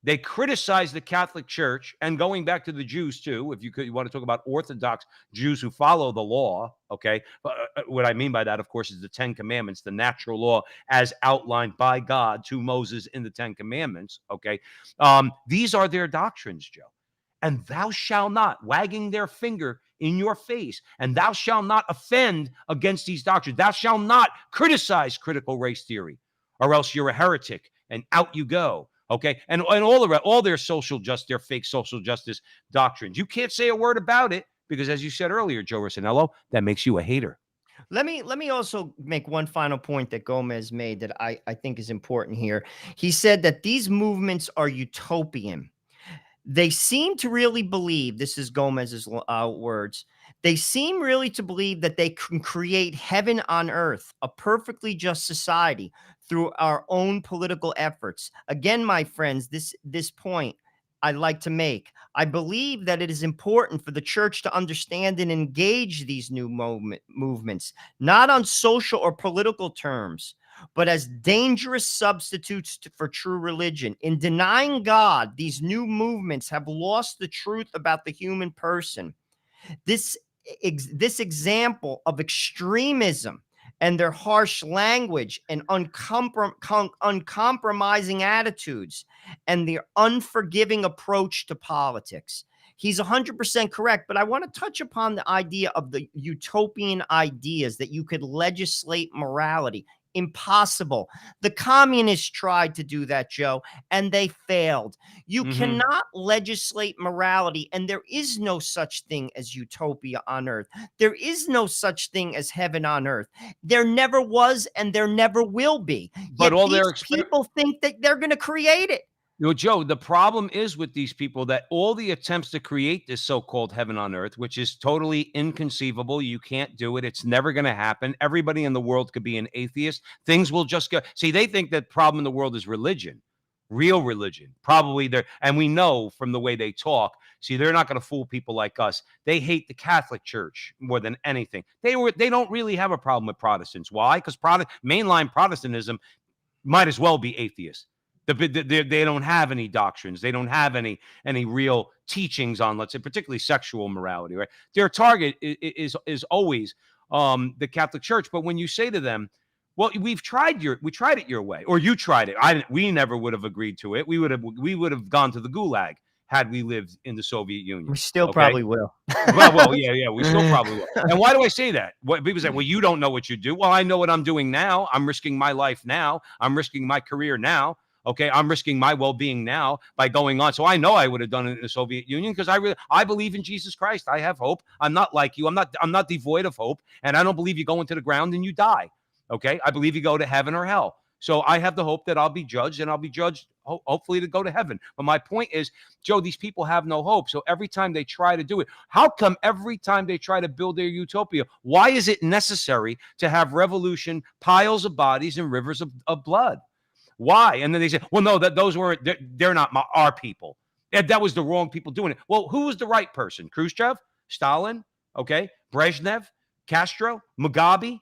They criticize the Catholic Church, and going back to the Jews too, if you want to talk about Orthodox Jews who follow the law. Okay. What I mean by that, of course, is the 10 Commandments, the natural law as outlined by God to Moses in the 10 Commandments. Okay. These are their doctrines, Joe. And thou shalt not, wagging their finger in your face, and thou shalt not offend against these doctrines. Thou shalt not criticize critical race theory, or else you're a heretic, and out you go. Okay, and all their their fake social justice doctrines. You can't say a word about it because, as you said earlier, Joe Rossinello, that makes you a hater. Let me also make one final point that Gomez made that I think is important here. He said that these movements are utopian. They seem to really believe, this is Gomez's words, they seem really to believe that they can create heaven on earth, a perfectly just society, through our own political efforts. Again, my friends, this point I'd like to make. I believe that it is important for the church to understand and engage these new movements, not on social or political terms, but as dangerous substitutes for true religion. In denying God, these new movements have lost the truth about the human person. This example of extremism and their harsh language and uncompromising attitudes and their unforgiving approach to politics. He's 100% correct, but I want to touch upon the idea of the utopian ideas that you could legislate morality. Impossible. The communists tried to do that, Joe, and they failed. You cannot legislate morality, and there is no such thing as utopia on earth. There is no such thing as heaven on earth. There never was, and there never will be. But yet all these their people think that they're going to create it. Joe, the problem is with these people that all the attempts to create this so-called heaven on earth, which is totally inconceivable, you can't do it. It's never going to happen. Everybody in the world could be an atheist. Things will just go. See, they think that problem in the world is religion, real religion. Probably there, and we know from the way they talk. See, they're not going to fool people like us. They hate the Catholic Church more than anything. They don't really have a problem with Protestants. Why? Because mainline Protestantism might as well be atheist. They don't have any doctrines. They don't have any real teachings on, let's say, particularly sexual morality, right? Their target is always the Catholic Church. But when you say to them, well, we tried it your way, or you tried it. We never would have agreed to it. We would have gone to the gulag had we lived in the Soviet Union. We still probably will. well, yeah, we still probably will. And why do I say that? People say, well, you don't know what you do. Well, I know what I'm doing now. I'm risking my life now. I'm risking my career now. Okay, I'm risking my well-being now by going on. So I know I would have done it in the Soviet Union because I believe in Jesus Christ. I have hope. I'm not like you. I'm not devoid of hope, and I don't believe you go into the ground and you die. Okay, I believe you go to heaven or hell. So I have the hope that I'll be judged, and I'll be judged hopefully to go to heaven. But my point is, Joe, these people have no hope. So every time they try to do it, how come every time they try to build their utopia, why is it necessary to have revolution, piles of bodies, and rivers of blood? Why? And then they say, well, no, those weren't, they're not our people. That was the wrong people doing it. Well, who was the right person? Khrushchev, Stalin, okay, Brezhnev, Castro, Mugabe.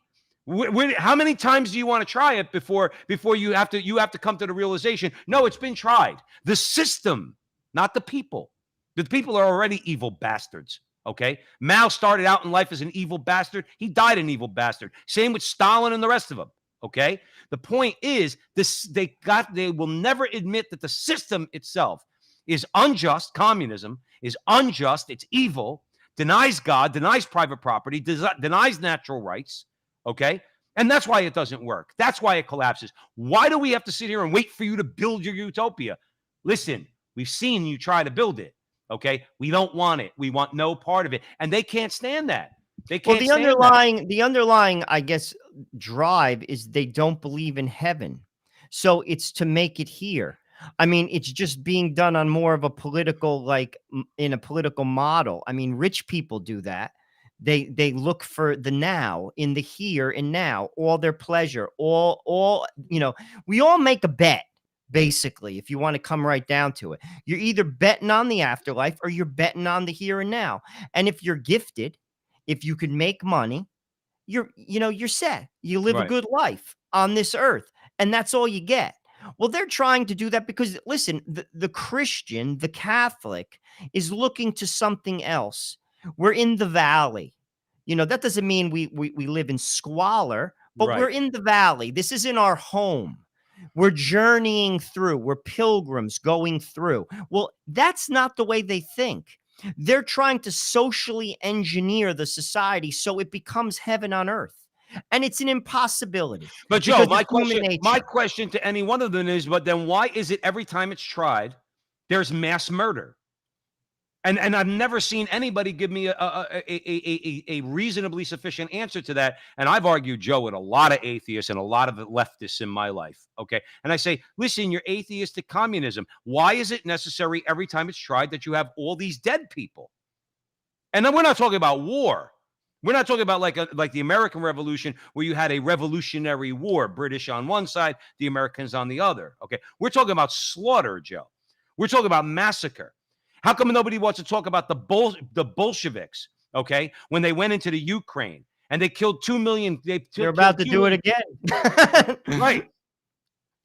How many times do you want to try it before you have to come to the realization, no, it's been tried. The system, not the people. The people are already evil bastards. Okay. Mao started out in life as an evil bastard. He died an evil bastard. Same with Stalin and the rest of them. Okay. The point is they will never admit that the system itself is unjust. Communism is unjust. It's evil, denies God, denies private property, denies natural rights. Okay. And that's why it doesn't work. That's why it collapses. Why do we have to sit here and wait for you to build your utopia? Listen, we've seen you try to build it. Okay. We don't want it. We want no part of it. And they can't stand that. They can't. Well, the underlying, I guess, drive is they don't believe in heaven. So it's to make it here. I mean, it's just being done on more of a political, like in a political model. I mean, rich people do that. They look for the now, in the here and now, all their pleasure, all we all make a bet, basically, if you want to come right down to it. You're either betting on the afterlife or you're betting on the here and now. And if you're gifted, if you can make money, you're set. You live a Right. good life on this earth, and that's all you get. Well, they're trying to do that because, listen, the Christian, the Catholic, is looking to something else. We're in the valley. That doesn't mean we live in squalor, but we're Right. in the valley. This isn't our home. We're journeying through. We're pilgrims going through. Well, that's not the way they think. They're trying to socially engineer the society so it becomes heaven on earth. And it's an impossibility But Joe, because it's human my nature. question to any one of them is, but then why is it every time it's tried, there's mass murder? And I've never seen anybody give me a reasonably sufficient answer to that. And I've argued, Joe, with a lot of atheists and a lot of leftists in my life. Okay. And I say, listen, you're atheistic communism. Why is it necessary every time it's tried that you have all these dead people? And then we're not talking about war. We're not talking about like the American Revolution, where you had a revolutionary war, British on one side, the Americans on the other. Okay. We're talking about slaughter, Joe. We're talking about massacre. How come nobody wants to talk about the Bolsheviks? Okay, when they went into the Ukraine and they killed 2 million, They're about to do it again. Right.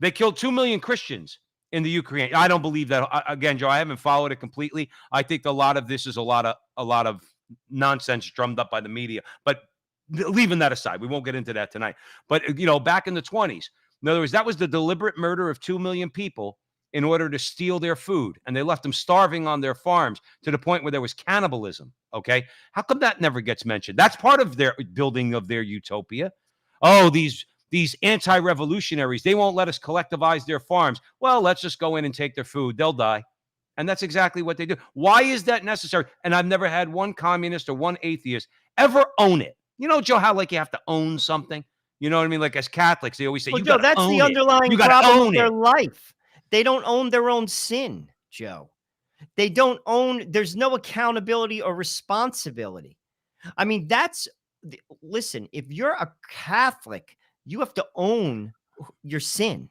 They killed 2 million Christians in the Ukraine. I don't believe that. Again, Joe, I haven't followed it completely. I think a lot of this is a lot of nonsense drummed up by the media. But leaving that aside, we won't get into that tonight. But back in the 20s, in other words, that was the deliberate murder of 2 million people in order to steal their food, and they left them starving on their farms to the point where there was cannibalism. Okay, how come that never gets mentioned? That's part of their building of their utopia. Oh, these anti-revolutionaries, they won't let us collectivize their farms. Well, let's just go in and take their food. They'll die. And that's exactly what they do. Why is that necessary? And I've never had one communist or one atheist ever own it. Joe, how like you have to own something? You know what I mean? Like as Catholics, they always say, Well, you Joe, got to that's the own it. underlying You got to problem with own their it. life. They don't own their own sin, Joe. They don't own, there's no accountability or responsibility. I mean, listen, if you're a Catholic, you have to own your sin.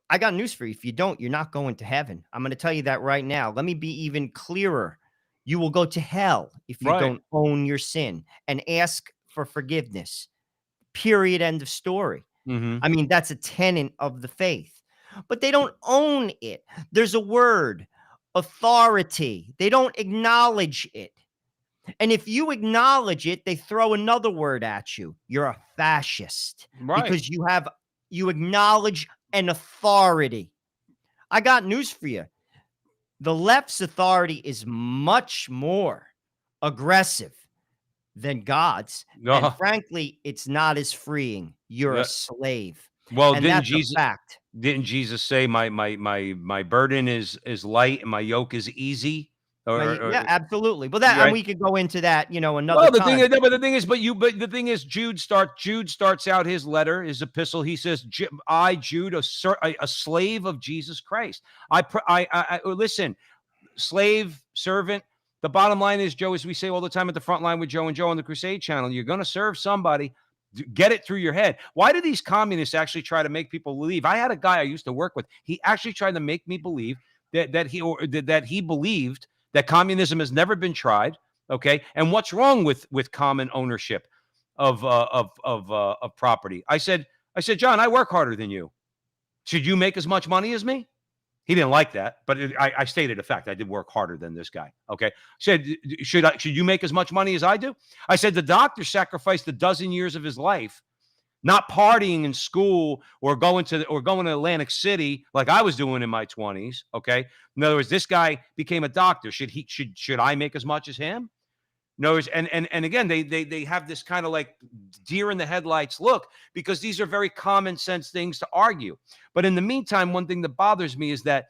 I got news for you. If you don't, you're not going to heaven. I'm going to tell you that right now. Let me be even clearer. You will go to hell if you Right. don't own your sin and ask for forgiveness. Period. End of story. Mm-hmm. I mean, that's a tenet of the faith, but they don't own it. There's a word, authority. They don't acknowledge it. And if you acknowledge it, they throw another word at you. You're a fascist Right. because you acknowledge an authority. I got news for you. The left's authority is much more aggressive than God's. And frankly, it's not as freeing. You're a slave. Well, And that's a fact. didn't Jesus say my burden is light and my yoke is easy? Yeah, absolutely. Well, and Right. we could go into that, another Well, time. the thing is, Jude starts out his letter, his epistle. He says, "I, Jude, a slave of Jesus Christ. I listen, slave, servant. The bottom line is, Joe, as we say all the time at the front line with Joe and Joe on the Crusade channel, you're going to serve somebody. Get it through your head. Why do these communists actually try to make people believe? I had a guy I used to work with. He actually tried to make me believe that he believed that communism has never been tried. Okay, and what's wrong with common ownership of property? I said, John, I work harder than you. Should you make as much money as me? He didn't like that, but I stated a fact. I did work harder than this guy. Okay, said, should you make as much money as I do? I said the doctor sacrificed a dozen years of his life, not partying in school or going to Atlantic City like I was doing in my 20s. Okay, in other words, this guy became a doctor. Should I make as much as him? No, and again, they have this kind of like deer in the headlights look, because these are very common sense things to argue. But in the meantime, one thing that bothers me is that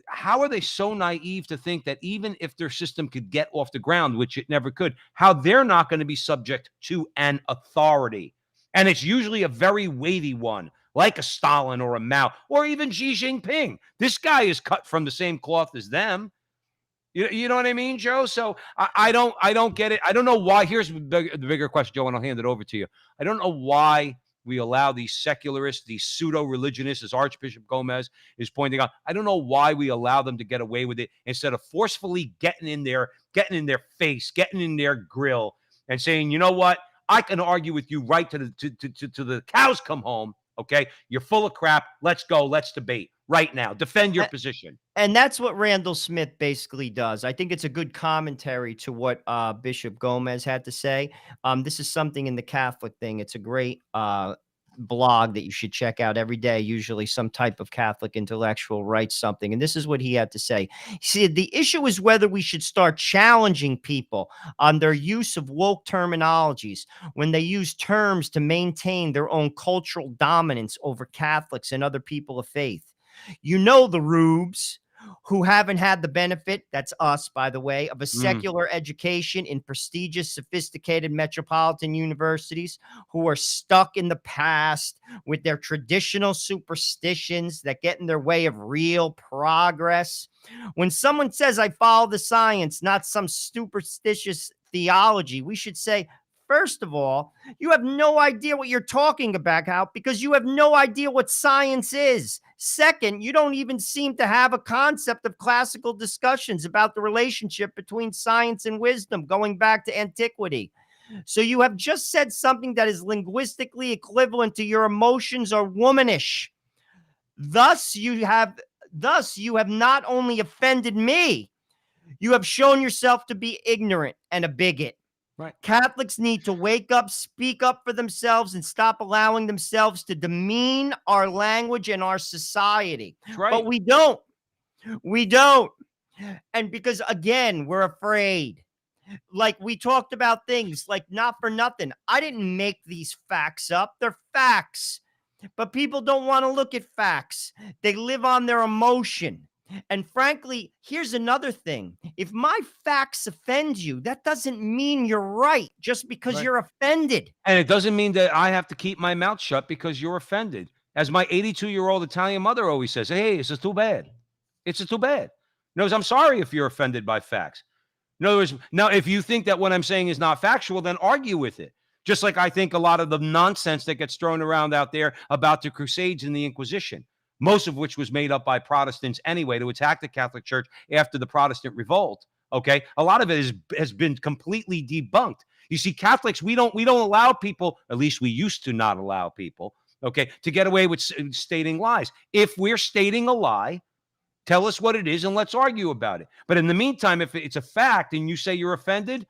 how are they so naive to think that even if their system could get off the ground, which it never could, how they're not going to be subject to an authority? And it's usually a very weighty one, like a Stalin or a Mao or even Xi Jinping. This guy is cut from the same cloth as them. You know what I mean, Joe? So I don't get it. I don't know why. Here's the bigger question, Joe, and I'll hand it over to you. I don't know why we allow these secularists, these pseudo-religionists, as Archbishop Gomez is pointing out. I don't know why we allow them to get away with it instead of forcefully getting in their face, getting in their grill, and saying, you know what? I can argue with you right to the cows come home. Okay, you're full of crap. Let's go. Let's debate right now. Defend your position. And that's what Randall Smith basically does. I think it's a good commentary to what Bishop Gomez had to say. This is something in the Catholic thing. It's a great blog that you should check out every day. Usually some type of Catholic intellectual writes something. And this is what he had to say. He said, the issue is whether we should start challenging people on their use of woke terminologies when they use terms to maintain their own cultural dominance over Catholics and other people of faith. You know the rubes who haven't had the benefit, that's us, by the way, of a secular education in prestigious, sophisticated metropolitan universities, who are stuck in the past with their traditional superstitions that get in their way of real progress. When someone says, I follow the science, not some superstitious theology, we should say, first of all, you have no idea what you're talking about because you have no idea what science is. Second, you don't even seem to have a concept of classical discussions about the relationship between science and wisdom going back to antiquity. So you have just said something that is linguistically equivalent to your emotions are womanish. Thus, you have not only offended me, you have shown yourself to be ignorant and a bigot. Right. Catholics need to wake up, speak up for themselves, and stop allowing themselves to demean our language and our society. Right. But we don't. We don't. And because, again, we're afraid. Like we talked about things like not for nothing. I didn't make these facts up. They're facts. But people don't want to look at facts. They live on their emotion. And frankly, here's another thing. If my facts offend you, that doesn't mean you're right just because you're offended. And it doesn't mean that I have to keep my mouth shut because you're offended. As my 82-year-old Italian mother always says, hey, it's too bad. It's too bad. No, I'm sorry if you're offended by facts. In other words, now, if you think that what I'm saying is not factual, then argue with it. Just like I think a lot of the nonsense that gets thrown around out there about the Crusades and the Inquisition, most of which was made up by Protestants anyway to attack the Catholic Church after the Protestant revolt. Okay, a lot of it has been completely debunked. You see, Catholics, we don't allow people, at least we used to not allow people, okay, to get away with stating lies. If we're stating a lie, tell us what it is and let's argue about it. But in the meantime, if it's a fact and you say you're offended,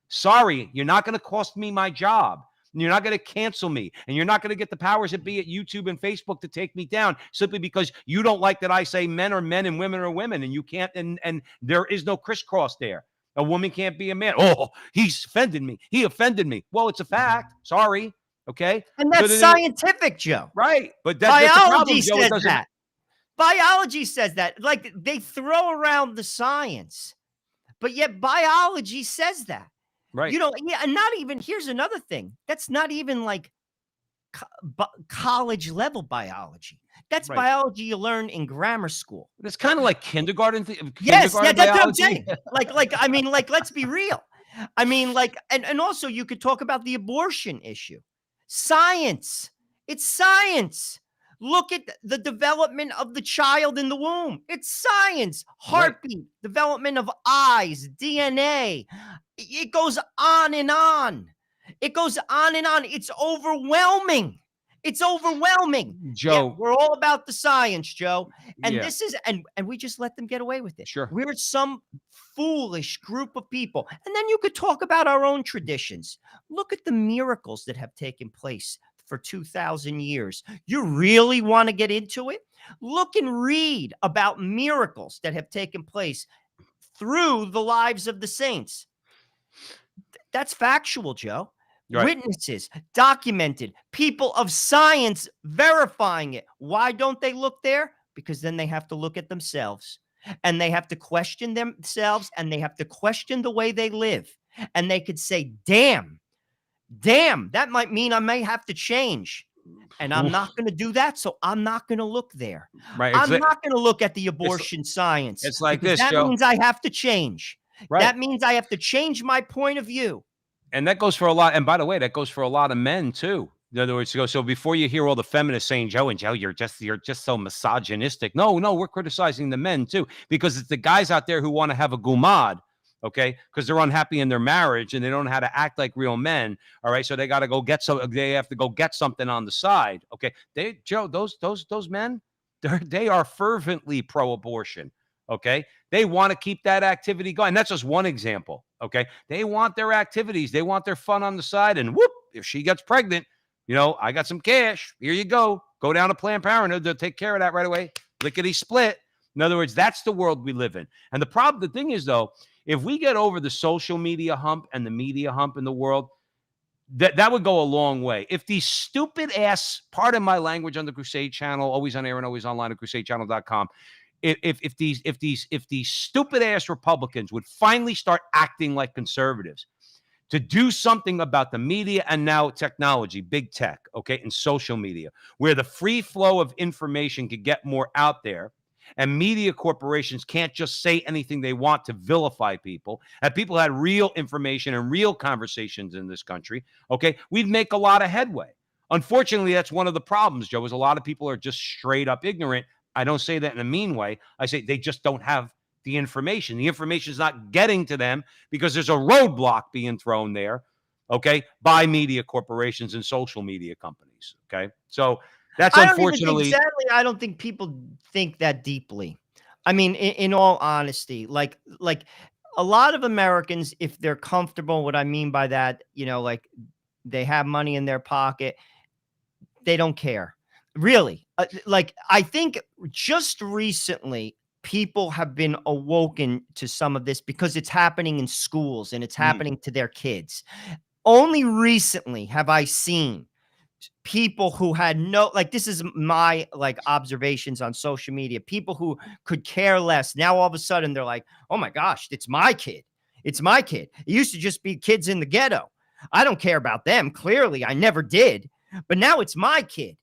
sorry, you're not going to cost me my job. And you're not going to cancel me. And you're not going to get the powers that be at YouTube and Facebook to take me down simply because you don't like that I say men are men and women are women. And you can't, and there is no crisscross there. A woman can't be a man. Oh, he's offended me. He offended me. Well, it's a fact. Sorry. Okay. And that's scientific, Joe. Right. But biology says that. Biology says that. Like they throw around the science, but yet biology says that. Right. You know, yeah, and not even, here's another thing. That's not even like college level biology. That's biology you learn in grammar school. It's kind of like kindergarten. Yes, yeah, that's what I'm saying. I mean, let's be real. I mean, and also you could talk about the abortion issue. Science. It's science. Look at the development of the child in the womb. It's science. Heartbeat, development of eyes, DNA. It goes on and on. It goes on and on. It's overwhelming. It's overwhelming. Joe. Yeah, we're all about the science, Joe. And this is, and we just let them get away with it. Sure. We're some foolish group of people. And then you could talk about our own traditions. Look at the miracles that have taken place for 2,000 years. You really want to get into it? Look and read about miracles that have taken place through the lives of the saints. That's factual, Joe. Right. Witnesses, documented, people of science verifying it. Why don't they look there? Because then they have to look at themselves and they have to question themselves and they have to question the way they live. And they could say, damn, that might mean I may have to change. And I'm not going to do that. So I'm not going to look there. Right. I'm not going to look at the It's, abortion science it's like because this, that Joe. means I have to change. Right. That means I have to change my point of view. And that goes for a lot. And by the way, that goes for a lot of men too. In other words, so before you hear all the feminists saying, Joe, you're just so misogynistic. No, we're criticizing the men too, because it's the guys out there who want to have a gumad, okay, because they're unhappy in their marriage and they don't know how to act like real men. All right, so they got to go get they have to go get something on the side. Okay, Joe, those men, they are fervently pro-abortion. Okay, they want to keep that activity going. That's just one example. Okay, they want their activities, they want their fun on the side, and whoop, if she gets pregnant, I got some cash. Here you go. Go down to Planned Parenthood. They'll take care of that right away. Lickety split. In other words, that's the world we live in. And the thing is, though, if we get over the social media hump and the media hump in the world, that would go a long way. If these stupid ass, pardon my language, on the Crusade Channel, always on air and always online at crusadechannel.com, if these stupid ass Republicans would finally start acting like conservatives, to do something about the media and now technology, big tech, okay, and social media, where the free flow of information could get more out there, and media corporations can't just say anything they want to vilify people, and people had real information and real conversations in this country, okay, we'd make a lot of headway. Unfortunately, that's one of the problems, Joe, is a lot of people are just straight up ignorant. I don't say that in a mean way. I say they just don't have the information. The information is not getting to them because there's a roadblock being thrown there, okay, by media corporations and social media companies, okay? So that's unfortunately. I don't think people think that deeply. I mean, in all honesty, like a lot of Americans, if they're comfortable, what I mean by that, like they have money in their pocket, they don't care. Really. Like I think just recently, people have been awoken to some of this because it's happening in schools and it's happening to their kids. Only recently have I seen people who had this is my observations on social media, people who could care less. Now, all of a sudden they're like, oh my gosh, it's my kid. It's my kid. It used to just be kids in the ghetto. I don't care about them. Clearly, I never did. But now it's my kid.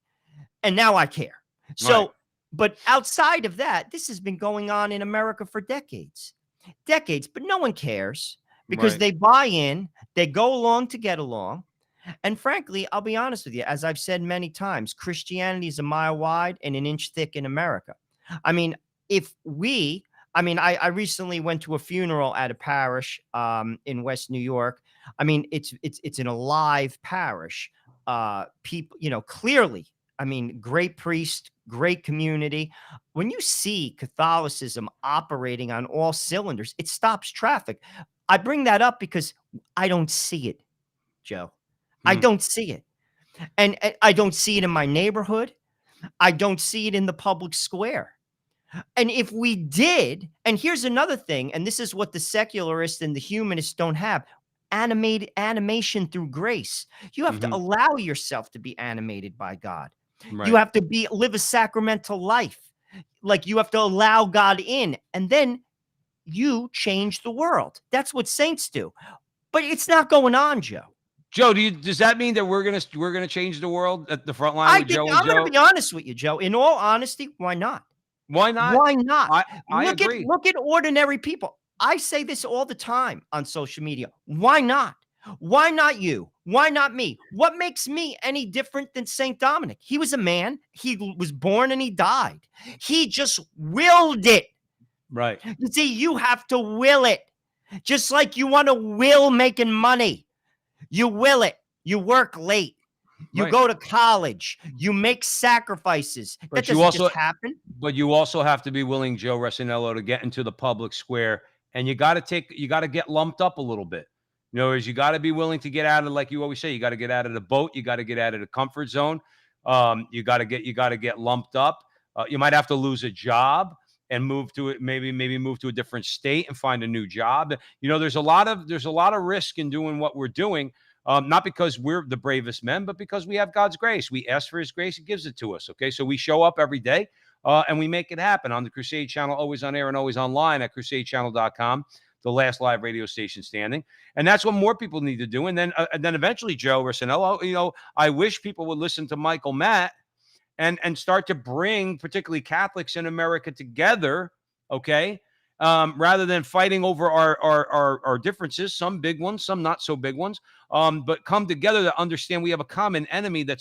And now I care. So, right. But outside of that, this has been going on in America for decades, but no one cares because they buy in, they go along to get along. And frankly, I'll be honest with you, as I've said many times, Christianity is a mile wide and an inch thick in America. I mean, I recently went to a funeral at a parish in West New York. I mean, it's an alive parish. People, clearly, I mean, great priest, great community. When you see Catholicism operating on all cylinders, it stops traffic. I bring that up because I don't see it, Joe. I don't see it. And I don't see it in my neighborhood. I don't see it in the public square. And if we did, and here's another thing, and this is what the secularists and the humanists don't have, animation through grace. You have to allow yourself to be animated by God. Right. You have to live a sacramental life. Like you have to allow God in, and then you change the world. That's what saints do. But it's not going on, Joe. Joe, does that mean that we're gonna change the world at the front line? I'm going to be honest with you, Joe. In all honesty, why not? Why not? Why not? I agree. Look at ordinary people. I say this all the time on social media. Why not? Why not you? Why not me? What makes me any different than St. Dominic? He was a man. He was born and he died. He just willed it. Right. You see, you have to will it. Just like you want to will making money. You will it. You work late. You go to college. You make sacrifices. But that doesn't just happen. But you also have to be willing, Joe Resinello, to get into the public square. And you got to get lumped up a little bit. In other words, you got to be willing to get out of, like you always say, you got to get out of the boat. You got to get out of the comfort zone. You got to get lumped up. You might have to lose a job and move to it. Maybe move to a different state and find a new job. There's a lot of risk in doing what we're doing. Not because we're the bravest men, but because we have God's grace. We ask for his grace. He gives it to us. Okay. So we show up every day and we make it happen on the Crusade Channel, always on air and always online at crusadechannel.com. the last live radio station standing. And that's what more people need to do. And then eventually, Joe Rossinello, I wish people would listen to Michael Matt and start to bring particularly Catholics in America together, okay? Rather than fighting over our differences, some big ones, some not so big ones, but come together to understand we have a common enemy that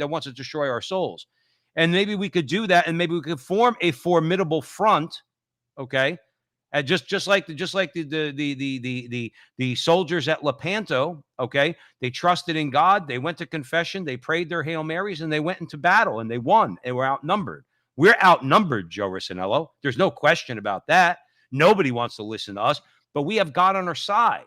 wants to destroy our souls. And maybe we could do that, and maybe we could form a formidable front, okay? And just like the soldiers at Lepanto, okay, they trusted in God, they went to confession, they prayed their Hail Marys, and they went into battle and they won. And were outnumbered. We're outnumbered, Joe Rossinello. There's no question about that. Nobody wants to listen to us, but we have God on our side.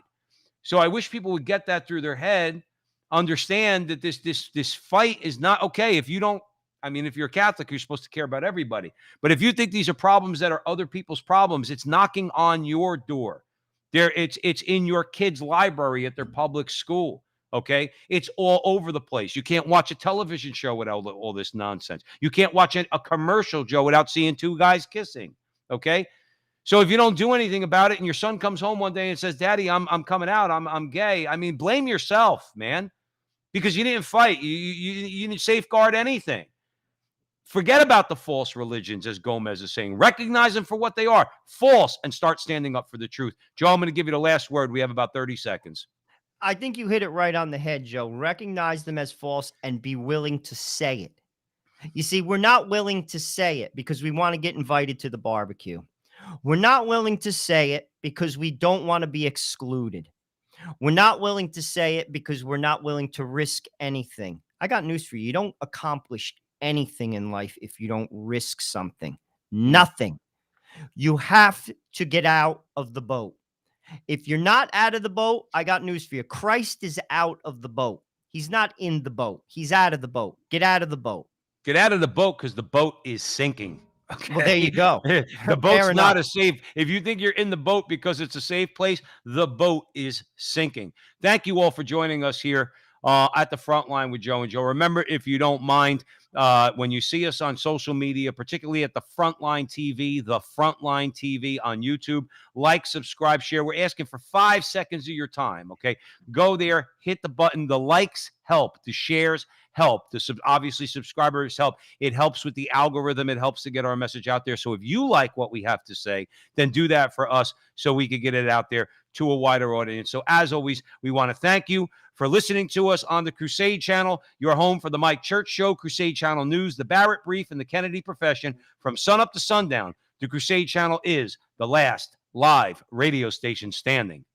So I wish people would get that through their head, understand that this fight is not okay. If you're a Catholic, you're supposed to care about everybody. But if you think these are problems that are other people's problems, it's knocking on your door. It's in your kid's library at their public school. Okay, it's all over the place. You can't watch a television show without all this nonsense. You can't watch a commercial, Joe, without seeing two guys kissing. Okay, so if you don't do anything about it, and your son comes home one day and says, "Daddy, I'm coming out. I'm gay." I mean, blame yourself, man, because you didn't fight. You didn't safeguard anything. Forget about the false religions, as Gomez is saying. Recognize them for what they are, false, and start standing up for the truth. Joe, I'm going to give you the last word. We have about 30 seconds. I think you hit it right on the head, Joe. Recognize them as false and be willing to say it. You see, we're not willing to say it because we want to get invited to the barbecue. We're not willing to say it because we don't want to be excluded. We're not willing to say it because we're not willing to risk anything. I got news for you. You don't accomplish anything in life if you don't risk something. Nothing. You have to get out of the boat. If you're not out of the boat, I got news for you. Christ is out of the boat. He's not in the boat. He's out of the boat. Get out of the boat. Get out of the boat because the boat is sinking. Okay. Well, there you go. The boat's not a safe. If you think you're in the boat because it's a safe place, the boat is sinking. Thank you all for joining us here at the Frontline with Joe and Joe. Remember, if you don't mind, when you see us on social media, particularly at the Frontline TV on YouTube, like, subscribe, share. We're asking for 5 seconds of your time, okay? Go there, hit the button. The likes help. The shares help. Obviously, subscribers help. It helps with the algorithm. It helps to get our message out there. So if you like what we have to say, then do that for us so we can get it out there to a wider audience. So as always, we want to thank you for listening to us on the Crusade Channel, your home for the Mike Church Show, Crusade Channel News, the Barrett Brief, and the Kennedy Profession. From sunup to sundown, the Crusade Channel is the last live radio station standing.